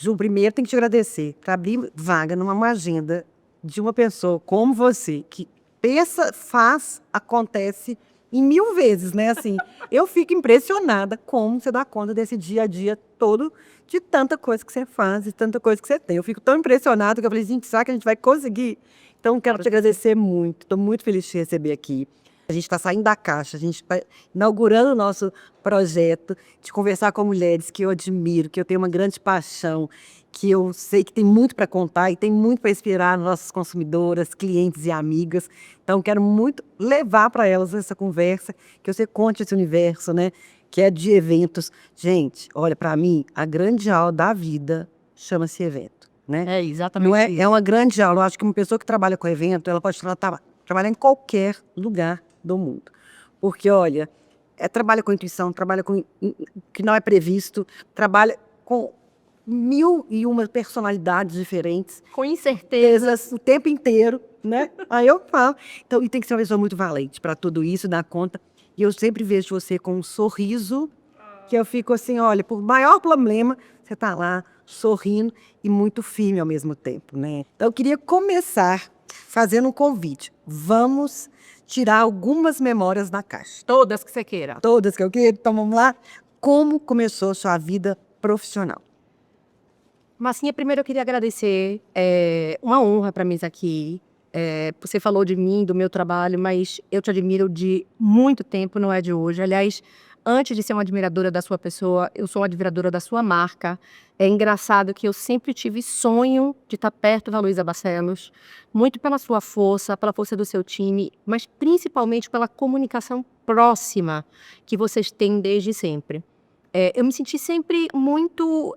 Ju, primeiro tem que te agradecer para abrir vaga numa agenda de uma pessoa como você, que pensa, faz, acontece em 1000 vezes, né? Assim, eu fico impressionada como você dá conta desse dia a dia todo, de tanta coisa que você faz, de tanta coisa que você tem. Eu fico tão impressionada que eu falei, gente, será que a gente vai conseguir? Então, quero te agradecer muito. Estou muito feliz de te receber aqui. A gente está saindo da caixa, a gente está inaugurando o nosso projeto de conversar com mulheres que eu admiro, que eu tenho uma grande paixão, que eu sei que tem muito para contar e tem muito para inspirar nossas consumidoras, clientes e amigas. Então, quero muito levar para elas essa conversa, que você conte esse universo, né? Que é de eventos. Gente, olha, para mim, a grande aula da vida chama-se evento, né? É exatamente Não é, isso. é uma grande aula. Eu acho que uma pessoa que trabalha com evento, ela pode trabalhar em qualquer lugar do mundo. Porque, olha, trabalha com intuição, trabalha com que não é previsto, trabalha com 1001 personalidades diferentes, Com incerteza. o tempo inteiro, né? Aí eu falo. Então, e tem que ser uma pessoa muito valente para tudo isso, dar conta. E eu sempre vejo você com um sorriso, que eu fico assim, olha, por maior problema, você está lá sorrindo e muito firme ao mesmo tempo, né? Então, eu queria começar fazendo um convite. Vamos tirar algumas memórias da caixa. Todas que você queira. Todas que eu queria. Então, vamos lá. Como começou a sua vida profissional? Massinha, primeiro eu queria agradecer. É uma honra para mim estar aqui. Você falou de mim, do meu trabalho, mas eu te admiro de muito tempo, não é de hoje. Aliás, antes de ser uma admiradora da sua pessoa, eu sou uma admiradora da sua marca. É engraçado que eu sempre tive sonho de estar perto da Luísa Barcelos, muito pela sua força, pela força do seu time, mas principalmente pela comunicação próxima que vocês têm desde sempre. Eu me senti sempre muito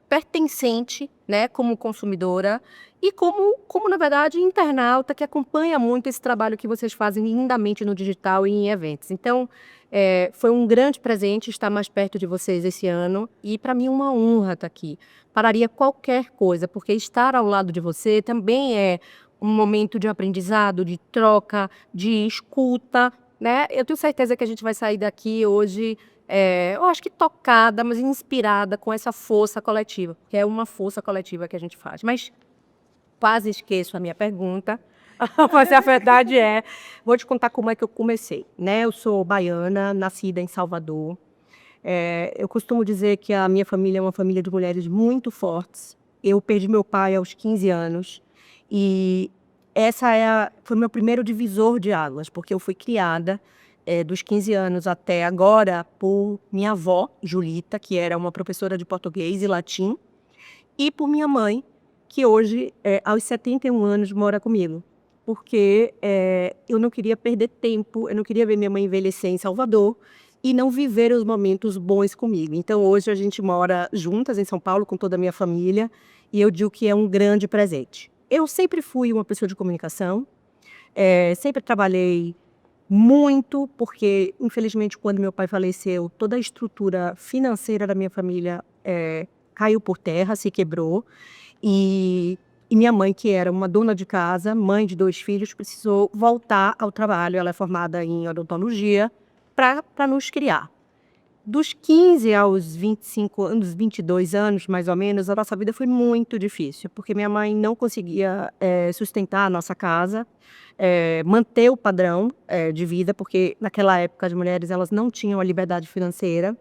pertencente, né, como consumidora e como, na verdade, internauta que acompanha muito esse trabalho que vocês fazem lindamente no digital e em eventos. Então, foi um grande presente estar mais perto de vocês esse ano e, para mim, uma honra estar aqui. Pararia qualquer coisa, porque estar ao lado de você também é um momento de aprendizado, de troca, de escuta, né? Eu tenho certeza que a gente vai sair daqui hoje eu acho que tocada, mas inspirada com essa força coletiva, que é uma força coletiva que a gente faz. Mas quase esqueço a minha pergunta, mas a verdade vou te contar como é que eu comecei, né? Eu sou baiana, nascida em Salvador. Eu costumo dizer que a minha família é uma família de mulheres muito fortes. Eu perdi meu pai aos 15 anos e foi meu primeiro divisor de águas, porque eu fui criada dos 15 anos até agora por minha avó, Julita, que era uma professora de português e latim, e por minha mãe, que hoje, aos 71 anos, mora comigo. Porque eu não queria perder tempo, eu não queria ver minha mãe envelhecer em Salvador e não viver os momentos bons comigo. Então, hoje a gente mora juntas em São Paulo com toda a minha família e eu digo que é um grande presente. Eu sempre fui uma pessoa de comunicação, sempre trabalhei muito, porque, infelizmente, quando meu pai faleceu, toda a estrutura financeira da minha família caiu por terra, se quebrou. E minha mãe, que era uma dona de casa, mãe de 2 filhos, precisou voltar ao trabalho. Ela é formada em odontologia para nos criar. Dos 15 aos 25 anos, 22 anos, mais ou menos, a nossa vida foi muito difícil, porque minha mãe não conseguia sustentar a nossa casa, manter o padrão de vida, porque naquela época as mulheres elas não tinham a liberdade financeira.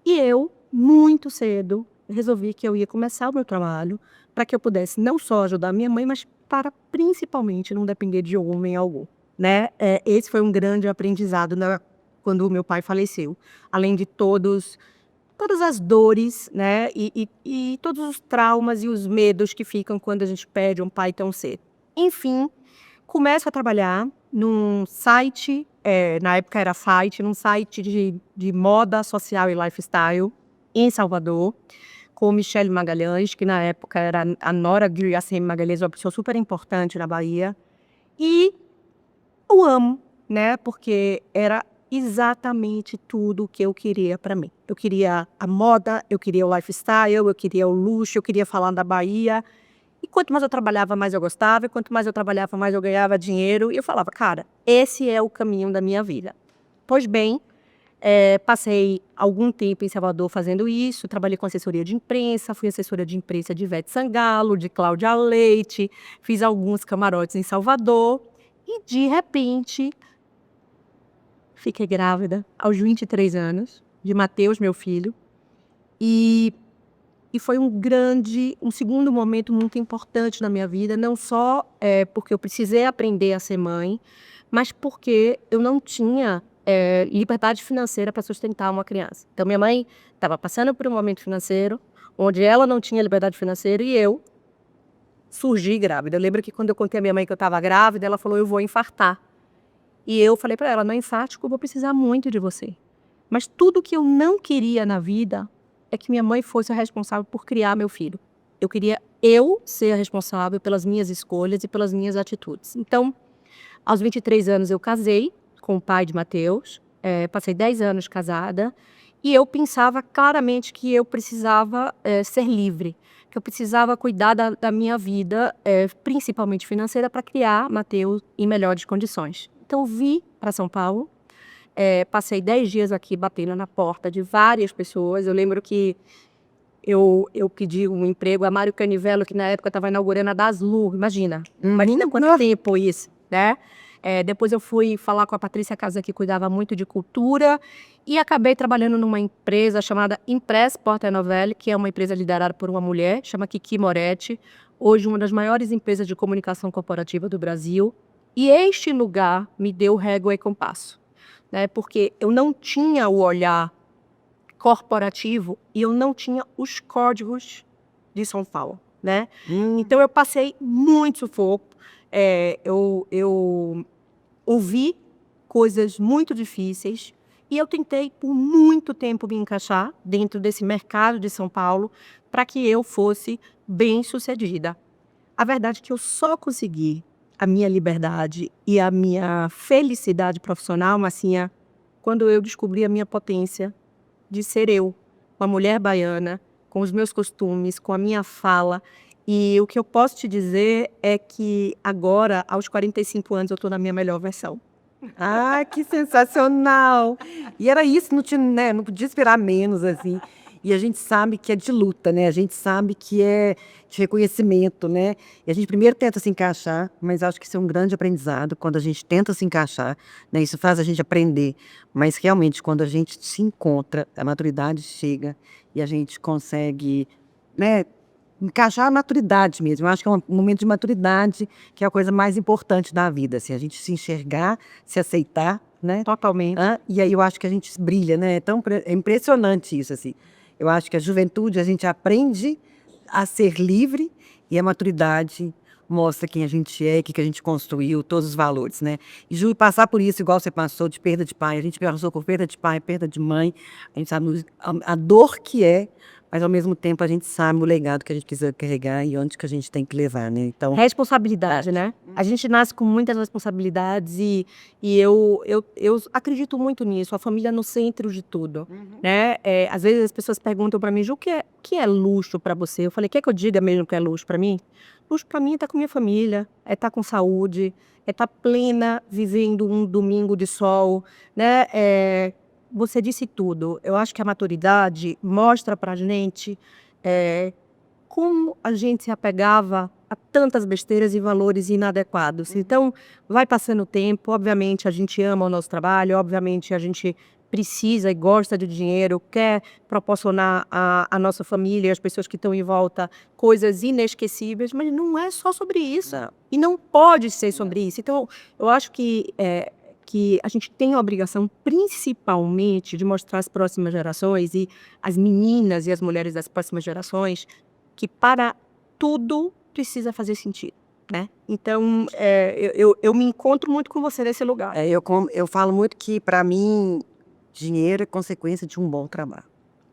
E eu, muito cedo, resolvi que eu ia começar o meu trabalho para que eu pudesse não só ajudar minha mãe, mas para principalmente não depender de homem algum, né? Esse foi um grande aprendizado quando o meu pai faleceu. Além de todas as dores, né? E todos os traumas e os medos que ficam quando a gente perde um pai tão cedo. Enfim, começo a trabalhar num site, na época era site, num site de moda social e lifestyle em Salvador, com Michele Magalhães, que na época era a nora de ACM Magalhães, uma pessoa super importante na Bahia. E eu amo, né? Porque era exatamente tudo o que eu queria para mim. Eu queria a moda, eu queria o lifestyle, eu queria o luxo, eu queria falar da Bahia. E quanto mais eu trabalhava, mais eu gostava. E quanto mais eu trabalhava, mais eu ganhava dinheiro. E eu falava, cara, esse é o caminho da minha vida. Pois bem, Passei algum tempo em Salvador fazendo isso, trabalhei com assessoria de imprensa, fui assessora de imprensa de Ivete Sangalo, de Cláudia Leite, fiz alguns camarotes em Salvador e, de repente, fiquei grávida aos 23 anos, de Matheus, meu filho, e foi um segundo momento muito importante na minha vida, não só porque eu precisei aprender a ser mãe, mas porque eu não tinha liberdade financeira para sustentar uma criança. Então, minha mãe estava passando por um momento financeiro, onde ela não tinha liberdade financeira e eu surgi grávida. Eu lembro que quando eu contei à minha mãe que eu estava grávida, ela falou, eu vou infartar. E eu falei para ela, não infarte, eu vou precisar muito de você. Mas tudo que eu não queria na vida é que minha mãe fosse a responsável por criar meu filho. Eu queria ser a responsável pelas minhas escolhas e pelas minhas atitudes. Então, aos 23 anos eu casei com o pai de Matheus, passei 10 anos casada, e eu pensava claramente que eu precisava ser livre, que eu precisava cuidar da minha vida, principalmente financeira, para criar Matheus em melhores condições. Então, vim para São Paulo, passei 10 dias aqui batendo na porta de várias pessoas. Eu lembro que eu pedi um emprego a Mário Canivello, que na época estava inaugurando a Daslu. Imagina quanto tempo isso, né? Depois eu fui falar com a Patrícia Casa, que cuidava muito de cultura, e acabei trabalhando numa empresa chamada Impress Porta Novelli, que é uma empresa liderada por uma mulher, chama Kiki Moretti, hoje uma das maiores empresas de comunicação corporativa do Brasil. E este lugar me deu régua e compasso, né? Porque eu não tinha o olhar corporativo e eu não tinha os códigos de São Paulo, né? Então eu passei muito sufoco, eu ouvi coisas muito difíceis e eu tentei por muito tempo me encaixar dentro desse mercado de São Paulo para que eu fosse bem-sucedida. A verdade é que eu só consegui a minha liberdade e a minha felicidade profissional, Massinha, quando eu descobri a minha potência de ser eu, uma mulher baiana, com os meus costumes, com a minha fala. E o que eu posso te dizer é que agora, aos 45 anos, eu estou na minha melhor versão. Ah, que sensacional! E era isso, não tinha, né, não podia esperar menos, assim. E a gente sabe que é de luta, né? A gente sabe que é de reconhecimento, né? E a gente primeiro tenta se encaixar, mas acho que isso é um grande aprendizado quando a gente tenta se encaixar, né? Isso faz a gente aprender. Mas realmente, quando a gente se encontra, a maturidade chega e a gente consegue, né, encaixar a maturidade mesmo. Eu acho que é um momento de maturidade que é a coisa mais importante da vida, assim, a gente se enxergar, se aceitar, né? Totalmente. E aí eu acho que a gente brilha, né? É impressionante isso, assim. Eu acho que a juventude, a gente aprende a ser livre e a maturidade mostra quem a gente é, o que a gente construiu, todos os valores, né? E Ju, passar por isso, igual você passou, de perda de pai, a gente passou por perda de pai, perda de mãe, a gente sabe a dor que é, mas ao mesmo tempo a gente sabe o legado que a gente precisa carregar e onde que a gente tem que levar, né? Então, Responsabilidade, né? A gente nasce com muitas responsabilidades e eu acredito muito nisso, a família no centro de tudo, né? Às vezes as pessoas perguntam para mim, Ju, que é luxo para você? Eu falei, quer que eu diga mesmo que é luxo para mim? Luxo para mim é estar com minha família, é estar com saúde, é estar plena, vivendo um domingo de sol, né? Você disse tudo. Eu acho que a maturidade mostra para a gente como a gente se apegava a tantas besteiras e valores inadequados. Então, vai passando o tempo, obviamente a gente ama o nosso trabalho, obviamente a gente precisa e gosta de dinheiro, quer proporcionar à nossa família, às pessoas que estão em volta, coisas inesquecíveis, mas não é só sobre isso. Não. E não pode ser sobre isso. Então, eu acho que a gente tem a obrigação, principalmente, de mostrar às próximas gerações e as meninas e as mulheres das próximas gerações que para tudo precisa fazer sentido, né? Então, eu me encontro muito com você nesse lugar. eu falo muito que, para mim, dinheiro é consequência de um bom trabalho.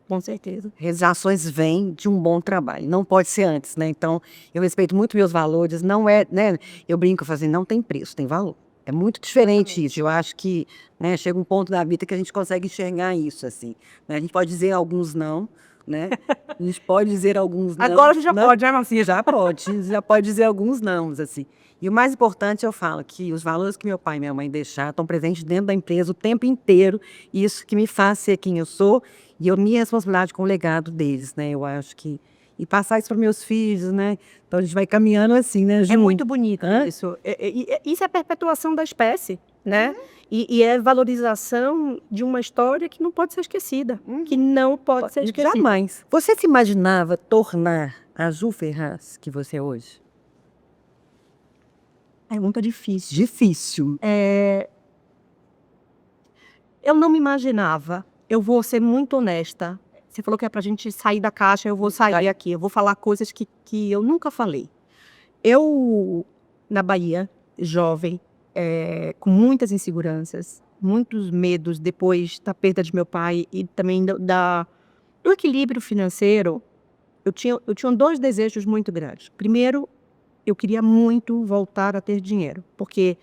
Com certeza. Realizações vêm de um bom trabalho, não pode ser antes, né? Então, eu respeito muito meus valores, não é, né? Eu brinco fazendo, não tem preço, tem valor. É muito diferente isso. Eu acho que, né, chega um ponto da vida que a gente consegue enxergar isso, assim, né? A gente pode dizer alguns não, né? A gente pode dizer alguns não. Agora a gente já não, pode, né, Marcinha? Já pode, já pode dizer alguns não, assim. E o mais importante, eu falo que os valores que meu pai e minha mãe deixaram estão presentes dentro da empresa o tempo inteiro, e isso que me faz ser quem eu sou, e minha responsabilidade com o legado deles, né? Eu acho que... E passar isso para meus filhos, né? Então a gente vai caminhando assim, né, É junto. muito bonito isso. Isso é perpetuação da espécie, né? E é valorização de uma história que não pode ser esquecida. Que não pode ser esquecida. Jamais. Você se imaginava tornar a Ju Ferraz que você é hoje? É muito difícil. Difícil. Eu não me imaginava. Eu vou ser muito honesta. Você falou que é pra gente sair da caixa, eu vou sair aqui. Eu vou falar coisas que eu nunca falei. Eu, na Bahia, jovem, com muitas inseguranças, muitos medos depois da perda de meu pai e também do equilíbrio financeiro, eu tinha dois desejos muito grandes. Primeiro, eu queria muito voltar a ter dinheiro, porque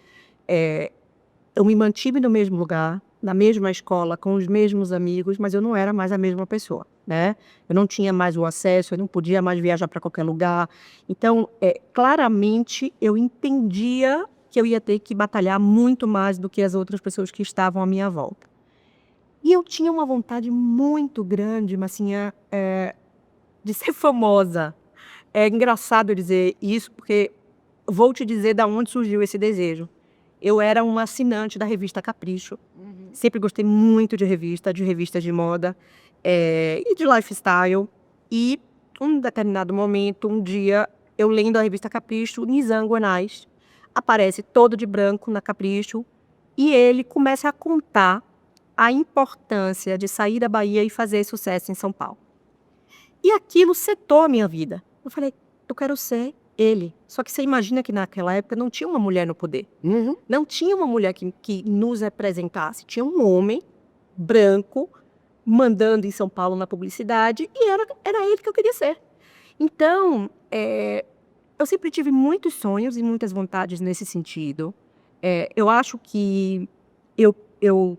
eu me mantive no mesmo lugar, na mesma escola, com os mesmos amigos, mas eu não era mais a mesma pessoa, né? Eu não tinha mais o acesso, eu não podia mais viajar para qualquer lugar. Então, claramente, eu entendia que eu ia ter que batalhar muito mais do que as outras pessoas que estavam à minha volta. E eu tinha uma vontade muito grande, mas assim, de ser famosa. É engraçado eu dizer isso, porque vou te dizer de onde surgiu esse desejo. Eu era uma assinante da revista Capricho. Sempre gostei muito de revistas de moda e de lifestyle. E um determinado momento, um dia, eu lendo a revista Capricho, Nizam Guanais aparece todo de branco na Capricho e ele começa a contar a importância de sair da Bahia e fazer sucesso em São Paulo. E aquilo setou a minha vida. Eu falei, eu quero ser ele. Só que você imagina que naquela época não tinha uma mulher no poder. Não tinha uma mulher que nos representasse. Tinha um homem branco mandando em São Paulo na publicidade e era ele que eu queria ser. Então, eu sempre tive muitos sonhos e muitas vontades nesse sentido. Eu acho que eu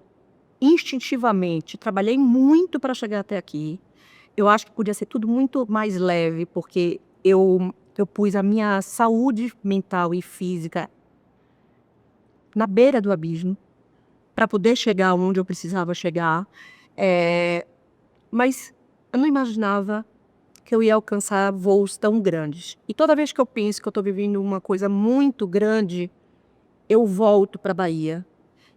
instintivamente trabalhei muito para chegar até aqui. Eu acho que podia ser tudo muito mais leve, porque eu pus a minha saúde mental e física na beira do abismo para poder chegar onde eu precisava chegar. Mas eu não imaginava que eu ia alcançar voos tão grandes. E toda vez que eu penso que eu estou vivendo uma coisa muito grande, eu volto para a Bahia,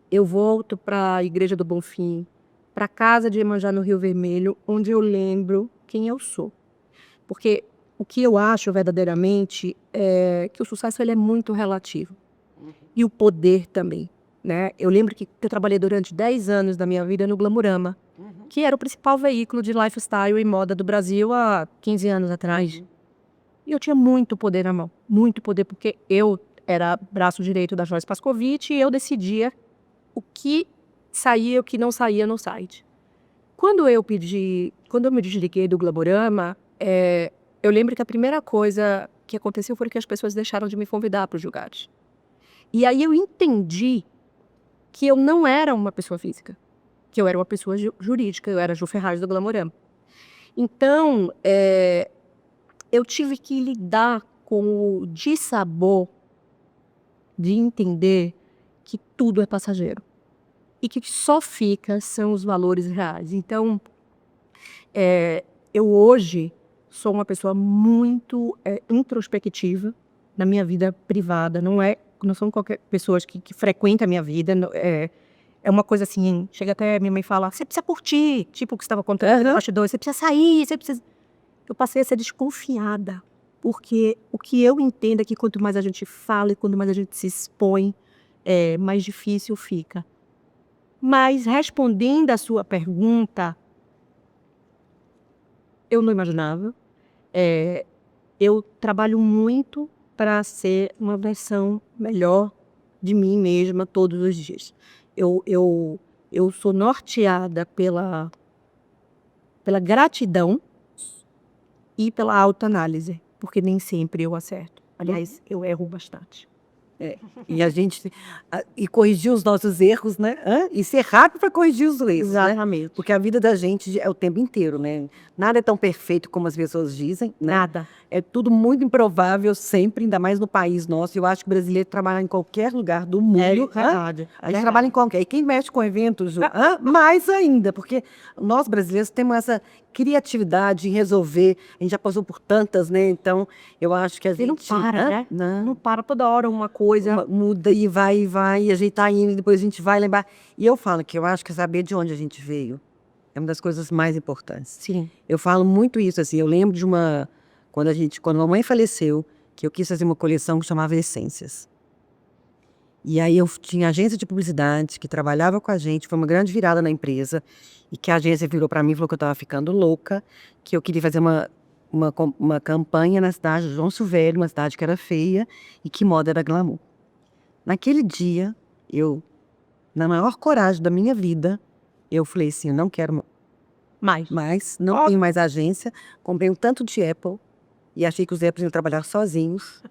eu volto para a Igreja do Bonfim, para a casa de Iemanjá no Rio Vermelho, onde eu lembro quem eu sou. Porque o que eu acho verdadeiramente é que o sucesso ele é muito relativo. E o poder também, né? Eu lembro que eu trabalhei durante 10 anos da minha vida no Glamurama, que era o principal veículo de lifestyle e moda do Brasil há 15 anos atrás. E eu tinha muito poder na mão. Muito poder, porque eu era braço direito da Joyce Pascovitch e eu decidia o que saía e o que não saía no site. Quando eu me desliguei do Glamurama, eu lembro que a primeira coisa que aconteceu foi que as pessoas deixaram de me convidar para os lugares. E aí eu entendi que eu não era uma pessoa física, que eu era uma pessoa jurídica, eu era Ju Ferraz do Glamurama. Então, eu tive que lidar com o dissabor de entender que tudo é passageiro e que só fica são os valores reais. Então, eu hoje sou uma pessoa muito introspectiva na minha vida privada. Não são qualquer pessoas que frequentam a minha vida. É uma coisa assim, chega até minha mãe fala, você precisa curtir, tipo o que estava acontecendo no bastidor, você precisa sair, você precisa... Eu passei a ser desconfiada, porque o que eu entendo é que quanto mais a gente fala e quanto mais a gente se expõe, mais difícil fica. Mas respondendo a sua pergunta, eu não imaginava. Eu trabalho muito para ser uma versão melhor de mim mesma todos os dias. Eu sou norteada pela gratidão e pela autoanálise, porque nem sempre eu acerto. Aliás, eu erro bastante. E a gente e corrigir os nossos erros, né? E ser rápido para corrigir os erros, Exatamente. né? Porque a vida da gente é o tempo inteiro, né? Nada é tão perfeito como as pessoas dizem, né? Nada. É tudo muito improvável sempre, ainda mais no país nosso. Eu acho que o brasileiro trabalha em qualquer lugar do mundo. Verdade. A gente trabalha em qualquer. E quem mexe com eventos, Ju, mais ainda, porque nós brasileiros temos essa criatividade em resolver. A gente já passou por tantas, né? Então, eu acho que a E não gente... para, né? Não. Não para toda hora uma coisa. Muda e vai, e a gente tá indo, e depois a gente vai lembrar. E eu falo que eu acho que saber de onde a gente veio é uma das coisas mais importantes. Sim. Eu falo muito isso, assim, eu lembro de quando a mamãe faleceu, que eu quis fazer uma coleção que chamava Essências. E aí eu tinha agência de publicidade que trabalhava com a gente, foi uma grande virada na empresa, e que a agência virou para mim e falou que eu estava ficando louca, que eu queria fazer uma campanha na cidade de João Silvério, uma cidade que era feia, e que moda era glamour. Naquele dia, na maior coragem da minha vida, eu falei assim, eu não quero mais, não tenho mais agência, comprei um tanto de Apple, e achei que os Apples iam trabalhar sozinhos,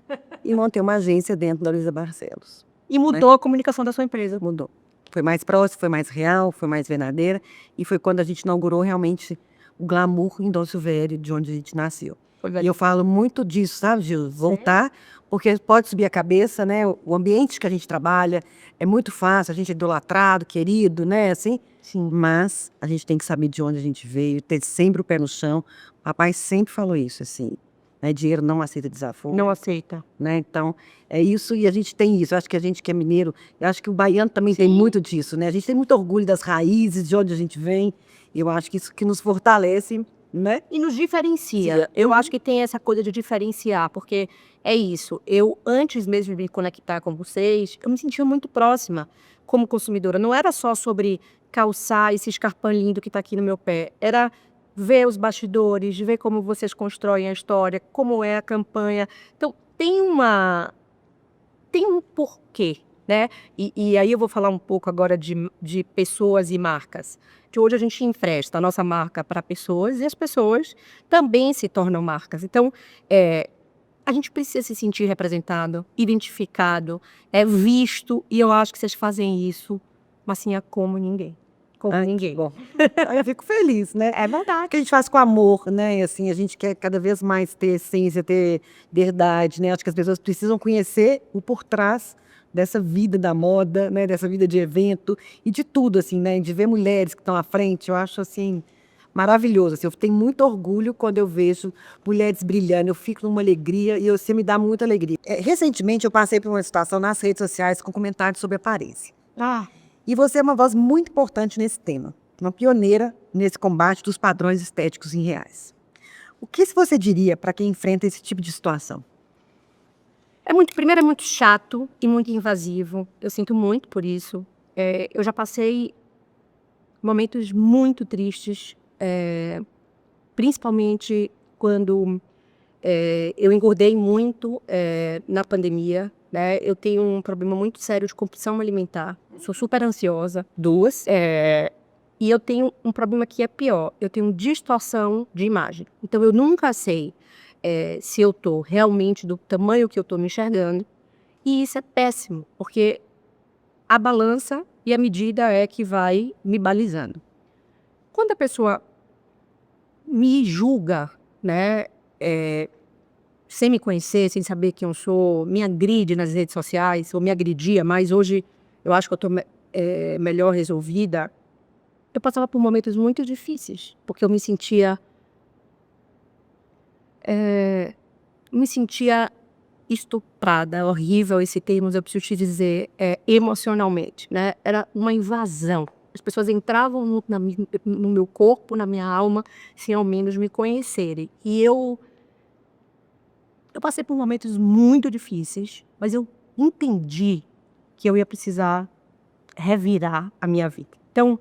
e montei uma agência dentro da Luiza Barcelos. E mudou a comunicação da sua empresa. Mudou. Foi mais próximo, foi mais real, foi mais verdadeira, e foi quando a gente inaugurou realmente o glamour em Dom Silvério, de onde a gente nasceu. E eu falo muito disso, sabe, Gil? Voltar, porque pode subir a cabeça, né? O ambiente que a gente trabalha é muito fácil, a gente é idolatrado, querido, né? Assim, Sim. mas a gente tem que saber de onde a gente veio, ter sempre o pé no chão. O papai sempre falou isso, assim, né? Dinheiro não aceita desaforo. Não aceita. Né? Então, é isso, e a gente tem isso. Eu acho que a gente que é mineiro, eu acho que o baiano também tem muito disso, né? A gente tem muito orgulho das raízes, de onde a gente vem. E eu acho que isso que nos fortalece, né? E nos diferencia. Eu acho que tem essa coisa de diferenciar, porque é isso. Eu, antes mesmo de me conectar com vocês, eu me sentia muito próxima como consumidora. Não era só sobre calçar esse escarpão lindo que está aqui no meu pé. Era ver os bastidores, ver como vocês constroem a história, como é a campanha. Então, tem um porquê, né? E aí eu vou falar um pouco agora de pessoas e marcas. De hoje a gente empresta a nossa marca para pessoas e as pessoas também se tornam marcas. Então, a gente precisa se sentir representado, identificado, visto, e eu acho que vocês fazem isso, Massinha, como ninguém. Como ninguém. Bom, eu fico feliz, né? É verdade. Que a gente faz com amor, né? E assim, a gente quer cada vez mais ter essência, ter verdade, né? Acho que as pessoas precisam conhecer o por trás dessa vida da moda, né? Dessa vida de evento e de tudo, assim, né? De ver mulheres que estão à frente, eu acho, assim, maravilhoso. Assim, eu tenho muito orgulho quando eu vejo mulheres brilhando, eu fico numa alegria e você me dá muita alegria. Recentemente, eu passei por uma situação nas redes sociais com comentários sobre aparência. E você é uma voz muito importante nesse tema, uma pioneira nesse combate dos padrões estéticos irreais. O que você diria para quem enfrenta esse tipo de situação? Primeiro, é muito chato e muito invasivo. Eu sinto muito por isso. Eu já passei momentos muito tristes, principalmente quando eu engordei muito na pandemia. Né? Eu tenho um problema muito sério de compulsão alimentar. Sou super ansiosa. E eu tenho um problema que é pior. Eu tenho distorção de imagem. Então, eu nunca sei se eu estou realmente do tamanho que eu estou me enxergando. E isso é péssimo, porque a balança e a medida é que vai me balizando. Quando a pessoa me julga, né, sem me conhecer, sem saber quem eu sou, me agride nas redes sociais, ou me agredia, mas hoje eu acho que eu estou melhor resolvida. Eu passava por momentos muito difíceis, porque eu me sentia estuprada, horrível esse termo, eu preciso te dizer, emocionalmente, né? Era uma invasão. As pessoas entravam no meu corpo, na minha alma, sem ao menos me conhecerem. E eu passei por momentos muito difíceis, mas eu entendi que eu ia precisar revirar a minha vida. Então,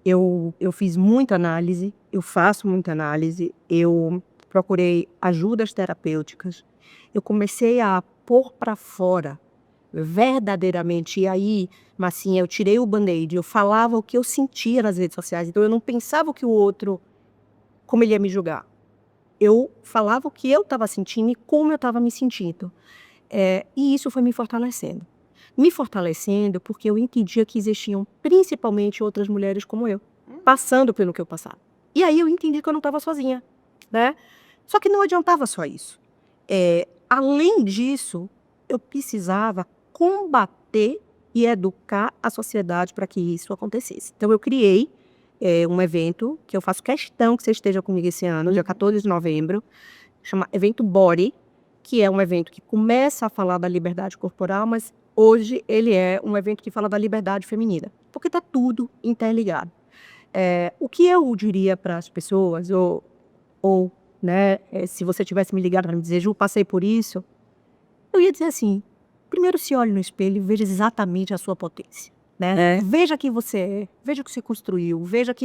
eu fiz muita análise, eu faço muita análise, eu procurei ajudas terapêuticas, eu comecei a pôr para fora verdadeiramente, e aí, Massinha, eu tirei o band-aid, eu falava o que eu sentia nas redes sociais, então eu não pensava o que o outro, como ele ia me julgar. Eu falava o que eu estava sentindo e como eu estava me sentindo. E isso foi me fortalecendo. me fortalecendo, porque eu entendia que existiam principalmente outras mulheres como eu, passando pelo que eu passava. E aí eu entendi que eu não estava sozinha, né? Só que não adiantava só isso. Além disso, eu precisava combater e educar a sociedade para que isso acontecesse. Então eu criei um evento que eu faço questão que você esteja comigo esse ano, dia 14 de novembro, chama Evento Body, que é um evento que começa a falar da liberdade corporal, mas hoje ele é um evento que fala da liberdade feminina, porque está tudo interligado. O que eu diria para as pessoas, né, se você tivesse me ligado para me dizer, Ju, passei por isso, eu ia dizer assim, primeiro se olhe no espelho e veja exatamente a sua potência. Né? Veja quem você é, veja o que você construiu, veja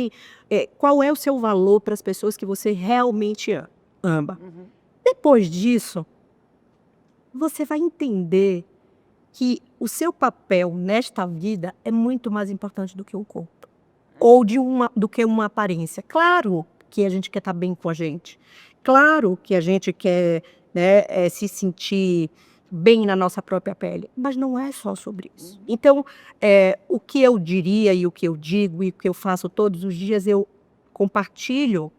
qual é o seu valor para as pessoas que você realmente ama. Depois disso, você vai entender que o seu papel nesta vida é muito mais importante do que o corpo. Ou do que uma aparência. Claro que a gente quer estar bem com a gente. Claro que a gente quer, né, se sentir bem na nossa própria pele. Mas não é só sobre isso. Então, o que eu diria e o que eu digo e o que eu faço todos os dias, eu compartilho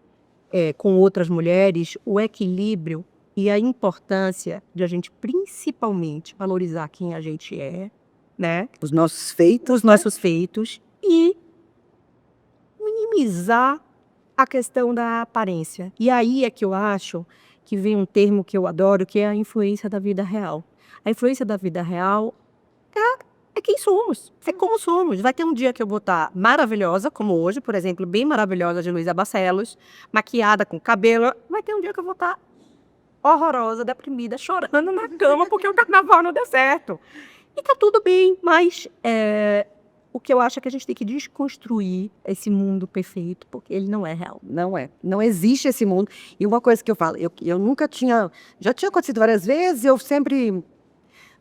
com outras mulheres o equilíbrio e a importância de a gente principalmente valorizar quem a gente é, né? Os nossos feitos. Os nossos feitos e minimizar a questão da aparência. E aí é que eu acho que vem um termo que eu adoro, que é a influência da vida real. A influência da vida real é quem somos, é como somos. Vai ter um dia que eu vou estar maravilhosa, como hoje, por exemplo, bem maravilhosa de Luísa Barcelos, maquiada com cabelo. Vai ter um dia que eu vou estar horrorosa, deprimida, chorando na cama porque o carnaval não deu certo. E tá tudo bem, mas o que eu acho é que a gente tem que desconstruir esse mundo perfeito, porque ele não é real. Não é. Não existe esse mundo. E uma coisa que eu falo, eu nunca tinha... Já tinha acontecido várias vezes, eu sempre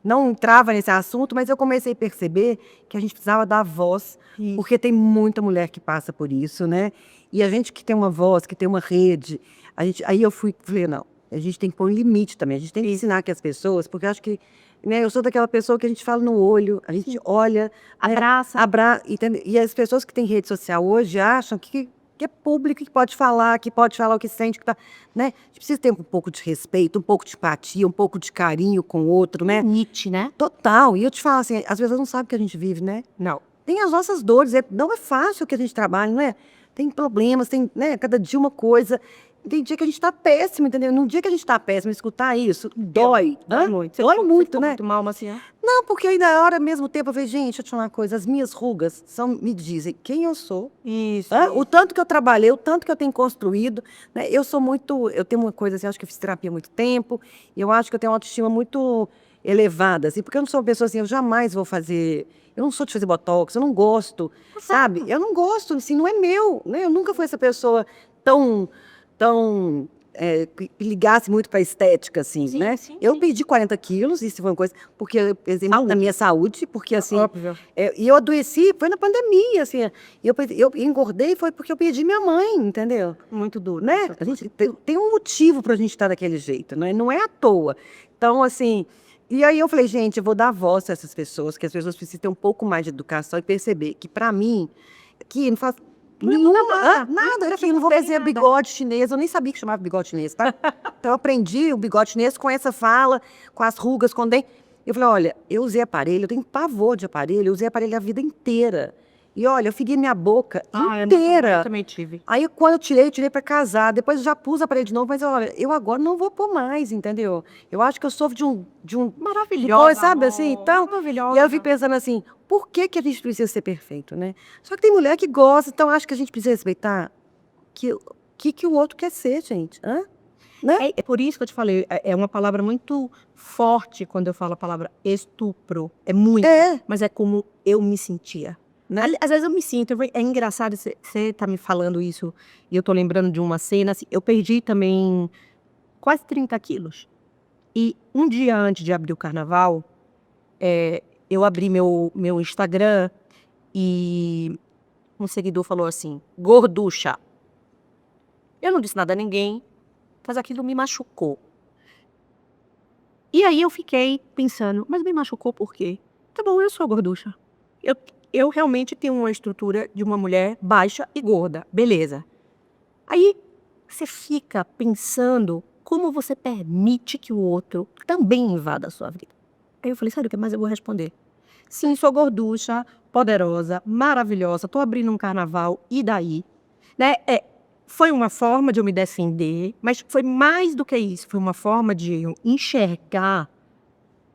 não entrava nesse assunto, mas eu comecei a perceber que a gente precisava dar voz, porque tem muita mulher que passa por isso, né? E a gente que tem uma voz, que tem uma rede, aí eu falei, não, a gente tem que pôr um limite também, a gente tem que ensinar que as pessoas, porque eu acho que, né, eu sou daquela pessoa que a gente fala no olho, a gente olha, Abraça. Entende? E as pessoas que têm rede social hoje acham que é público, que pode falar o que sente, que tá, né? A gente precisa ter um pouco de respeito, um pouco de empatia, um pouco de carinho com o outro, né? Limite, né? Total. E eu te falo assim, as pessoas não sabem o que a gente vive, né? Não. Tem as nossas dores, não é fácil o que a gente trabalha, não é? Tem problemas, tem, né, cada dia uma coisa. Tem dia que a gente tá péssimo, entendeu? Num dia que a gente tá péssimo, escutar isso, dói. Dói muito. Dói muito, né? Muito mal, mas assim, Não, porque aí na hora, ao mesmo tempo, eu falei, gente, deixa eu te falar uma coisa, as minhas rugas me dizem quem eu sou. Isso. O tanto que eu trabalhei, o tanto que eu tenho construído, né? Eu tenho uma coisa assim, acho que eu fiz terapia há muito tempo, e eu acho que eu tenho uma autoestima muito elevada, assim, porque eu não sou uma pessoa assim, eu jamais vou fazer, eu não sou de fazer botox, eu não gosto, sabe? Eu não gosto, assim, não é meu, né? Eu nunca fui essa pessoa tão que ligasse muito para a estética, assim, Sim, né? sim, Eu sim. perdi 40 quilos, isso foi uma coisa, porque, por exemplo, da minha saúde, porque assim, Óbvio. e eu adoeci, foi na pandemia, assim, eu engordei, foi porque eu perdi minha mãe, entendeu? Muito duro. Né? A gente tem um motivo para a gente estar daquele jeito, né? Não é à toa. Então, assim, e aí eu falei, gente, eu vou dar voz a essas pessoas, que as pessoas precisam ter um pouco mais de educação e perceber que, para mim, que não faz nada. Eu falei, não vou fazer bigode chinês, eu nem sabia que chamava bigode chinês, tá? Então eu aprendi o bigode chinês com essa fala, com as rugas, com dente. Eu falei, olha, eu usei aparelho, eu tenho pavor de aparelho, eu usei aparelho a vida inteira. E olha, eu feri minha boca inteira. Eu também tive. Aí quando eu tirei para casar, depois eu já pus aparelho de novo, mas olha, eu agora não vou pôr mais, entendeu? Eu acho que eu sofro de um Maravilhosa, sabe assim? Então, maravilhosa. e aí eu fico pensando assim, por que que a gente precisa ser perfeito, né? Só que tem mulher que gosta, então acho que a gente precisa respeitar que o outro quer ser, gente. Hã? Né? É por isso que eu te falei, é uma palavra muito forte quando eu falo a palavra estupro. É muito, mas é como eu me sentia. Né? Às vezes eu me sinto, é engraçado você tá me falando isso, e eu tô lembrando de uma cena, assim, eu perdi também quase 30 quilos. E um dia antes de abrir o carnaval, eu abri meu Instagram e um seguidor falou assim, gorducha. Eu não disse nada a ninguém, mas aquilo me machucou. E aí eu fiquei pensando, mas me machucou por quê? Então bom, eu sou gorducha. Eu realmente tenho uma estrutura de uma mulher baixa e gorda. Beleza. Aí você fica pensando como você permite que o outro também invada a sua vida. Aí eu falei, sabe o que mais eu vou responder? Sim, sou gorducha, poderosa, maravilhosa, tô abrindo um carnaval, e daí? Né? Foi uma forma de eu me defender, mas foi mais do que isso. Foi uma forma de eu enxergar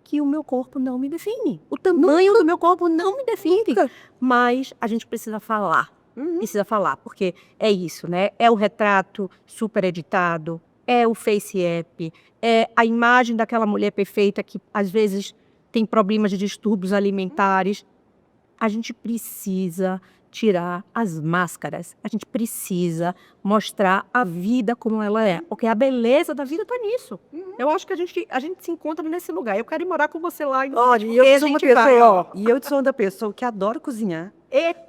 que o meu corpo não me define. O tamanho do meu corpo não me define. Mas a gente precisa falar. Precisa falar, porque é isso, né? É o retrato super editado, é o face app, é a imagem daquela mulher perfeita que às vezes tem problemas de distúrbios alimentares. A gente precisa tirar as máscaras. A gente precisa mostrar a vida como ela é. Porque a beleza da vida está nisso. Eu acho que a gente se encontra nesse lugar. Eu quero ir morar com você lá. Olha, e eu sou uma pessoa, e eu sou uma pessoa que adoro cozinhar.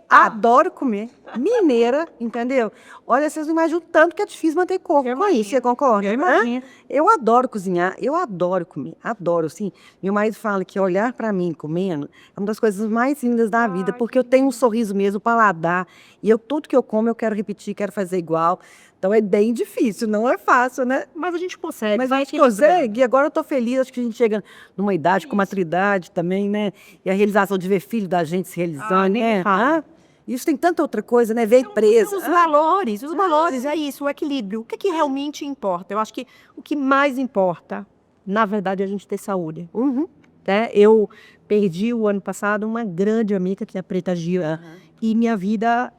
Adoro comer. Mineira, entendeu? Olha, vocês não imaginam o tanto que é difícil manter corpo com isso, você concorda? Eu imagino. Eu adoro cozinhar, eu adoro comer, adoro, assim. Meu marido fala que olhar pra mim comendo é uma das coisas mais lindas da vida, porque eu tenho um sorriso mesmo, paladar, e tudo que eu como eu quero repetir, quero fazer igual. Então é bem difícil, não é fácil, né? Mas a gente consegue. Mas a gente consegue, e agora eu tô feliz, acho que a gente chega numa idade, com maturidade também, né? E a realização de ver filho da gente se realizando, né? Isso tem tanta outra coisa, né? Ver empresa. Os valores, é isso, o equilíbrio. O que é que realmente importa? Eu acho que o que mais importa, na verdade, é a gente ter saúde. Né? Eu perdi o ano passado uma grande amiga, que é a Preta Gil, e minha vida,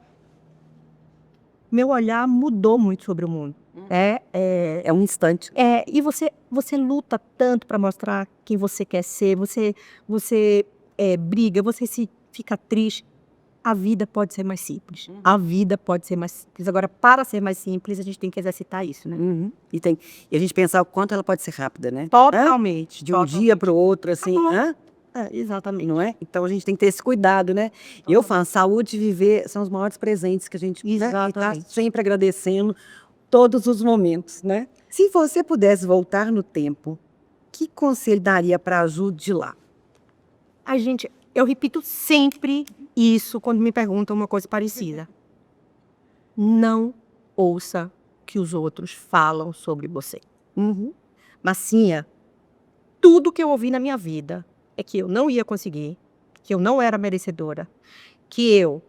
meu olhar mudou muito sobre o mundo. É um instante. E você luta tanto para mostrar quem você quer ser, você briga, você se fica triste. A vida pode ser mais simples. A vida pode ser mais simples. Agora, para ser mais simples, a gente tem que exercitar isso, né? E a gente pensar o quanto ela pode ser rápida, né? Totalmente. De um dia para o outro, assim. Exatamente. Não é? Então a gente tem que ter esse cuidado, né? E eu falo, saúde e viver são os maiores presentes que a gente está sempre agradecendo todos os momentos, né? Se você pudesse voltar no tempo, que conselho daria para a Ju de lá? Eu repito sempre isso quando me perguntam uma coisa parecida. Não ouça o que os outros falam sobre você. Massinha, tudo que eu ouvi na minha vida é que eu não ia conseguir, que eu não era merecedora, que eu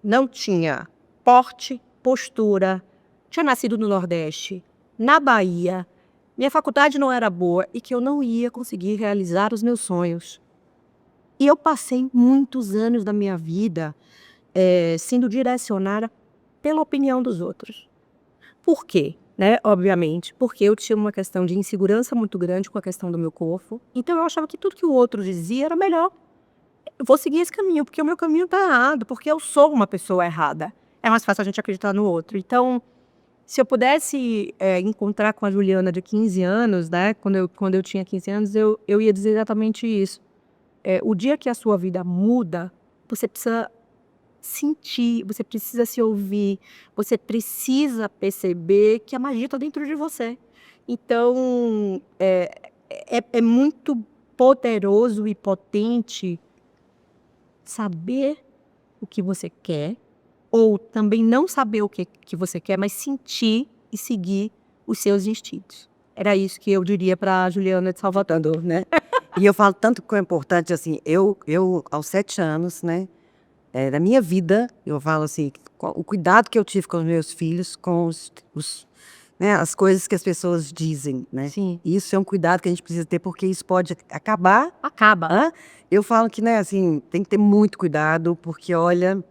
não tinha porte, postura, tinha nascido no Nordeste, na Bahia, minha faculdade não era boa e que eu não ia conseguir realizar os meus sonhos. E eu passei muitos anos da minha vida sendo direcionada pela opinião dos outros. Por quê? Né? Obviamente, porque eu tinha uma questão de insegurança muito grande com a questão do meu corpo. Então eu achava que tudo que o outro dizia era melhor. Eu vou seguir esse caminho, porque o meu caminho está errado, porque eu sou uma pessoa errada. É mais fácil a gente acreditar no outro. Então, se eu pudesse encontrar com a Juliana de 15 anos, né? Quando eu tinha 15 anos, eu ia dizer exatamente isso. O dia que a sua vida muda, você precisa sentir, você precisa se ouvir, você precisa perceber que a magia está dentro de você. Então, é muito poderoso e potente saber o que você quer, ou também não saber o que você quer, mas sentir e seguir os seus instintos. Era isso que eu diria para a Juliana de Salvador, né? E eu falo tanto que é importante, assim, eu aos 7 anos, né, da minha vida, eu falo assim, o cuidado que eu tive com os meus filhos, com as coisas que as pessoas dizem, né? Sim. Isso é um cuidado que a gente precisa ter, porque isso pode acabar. Acaba. Eu falo que, né, assim, tem que ter muito cuidado, porque, olha,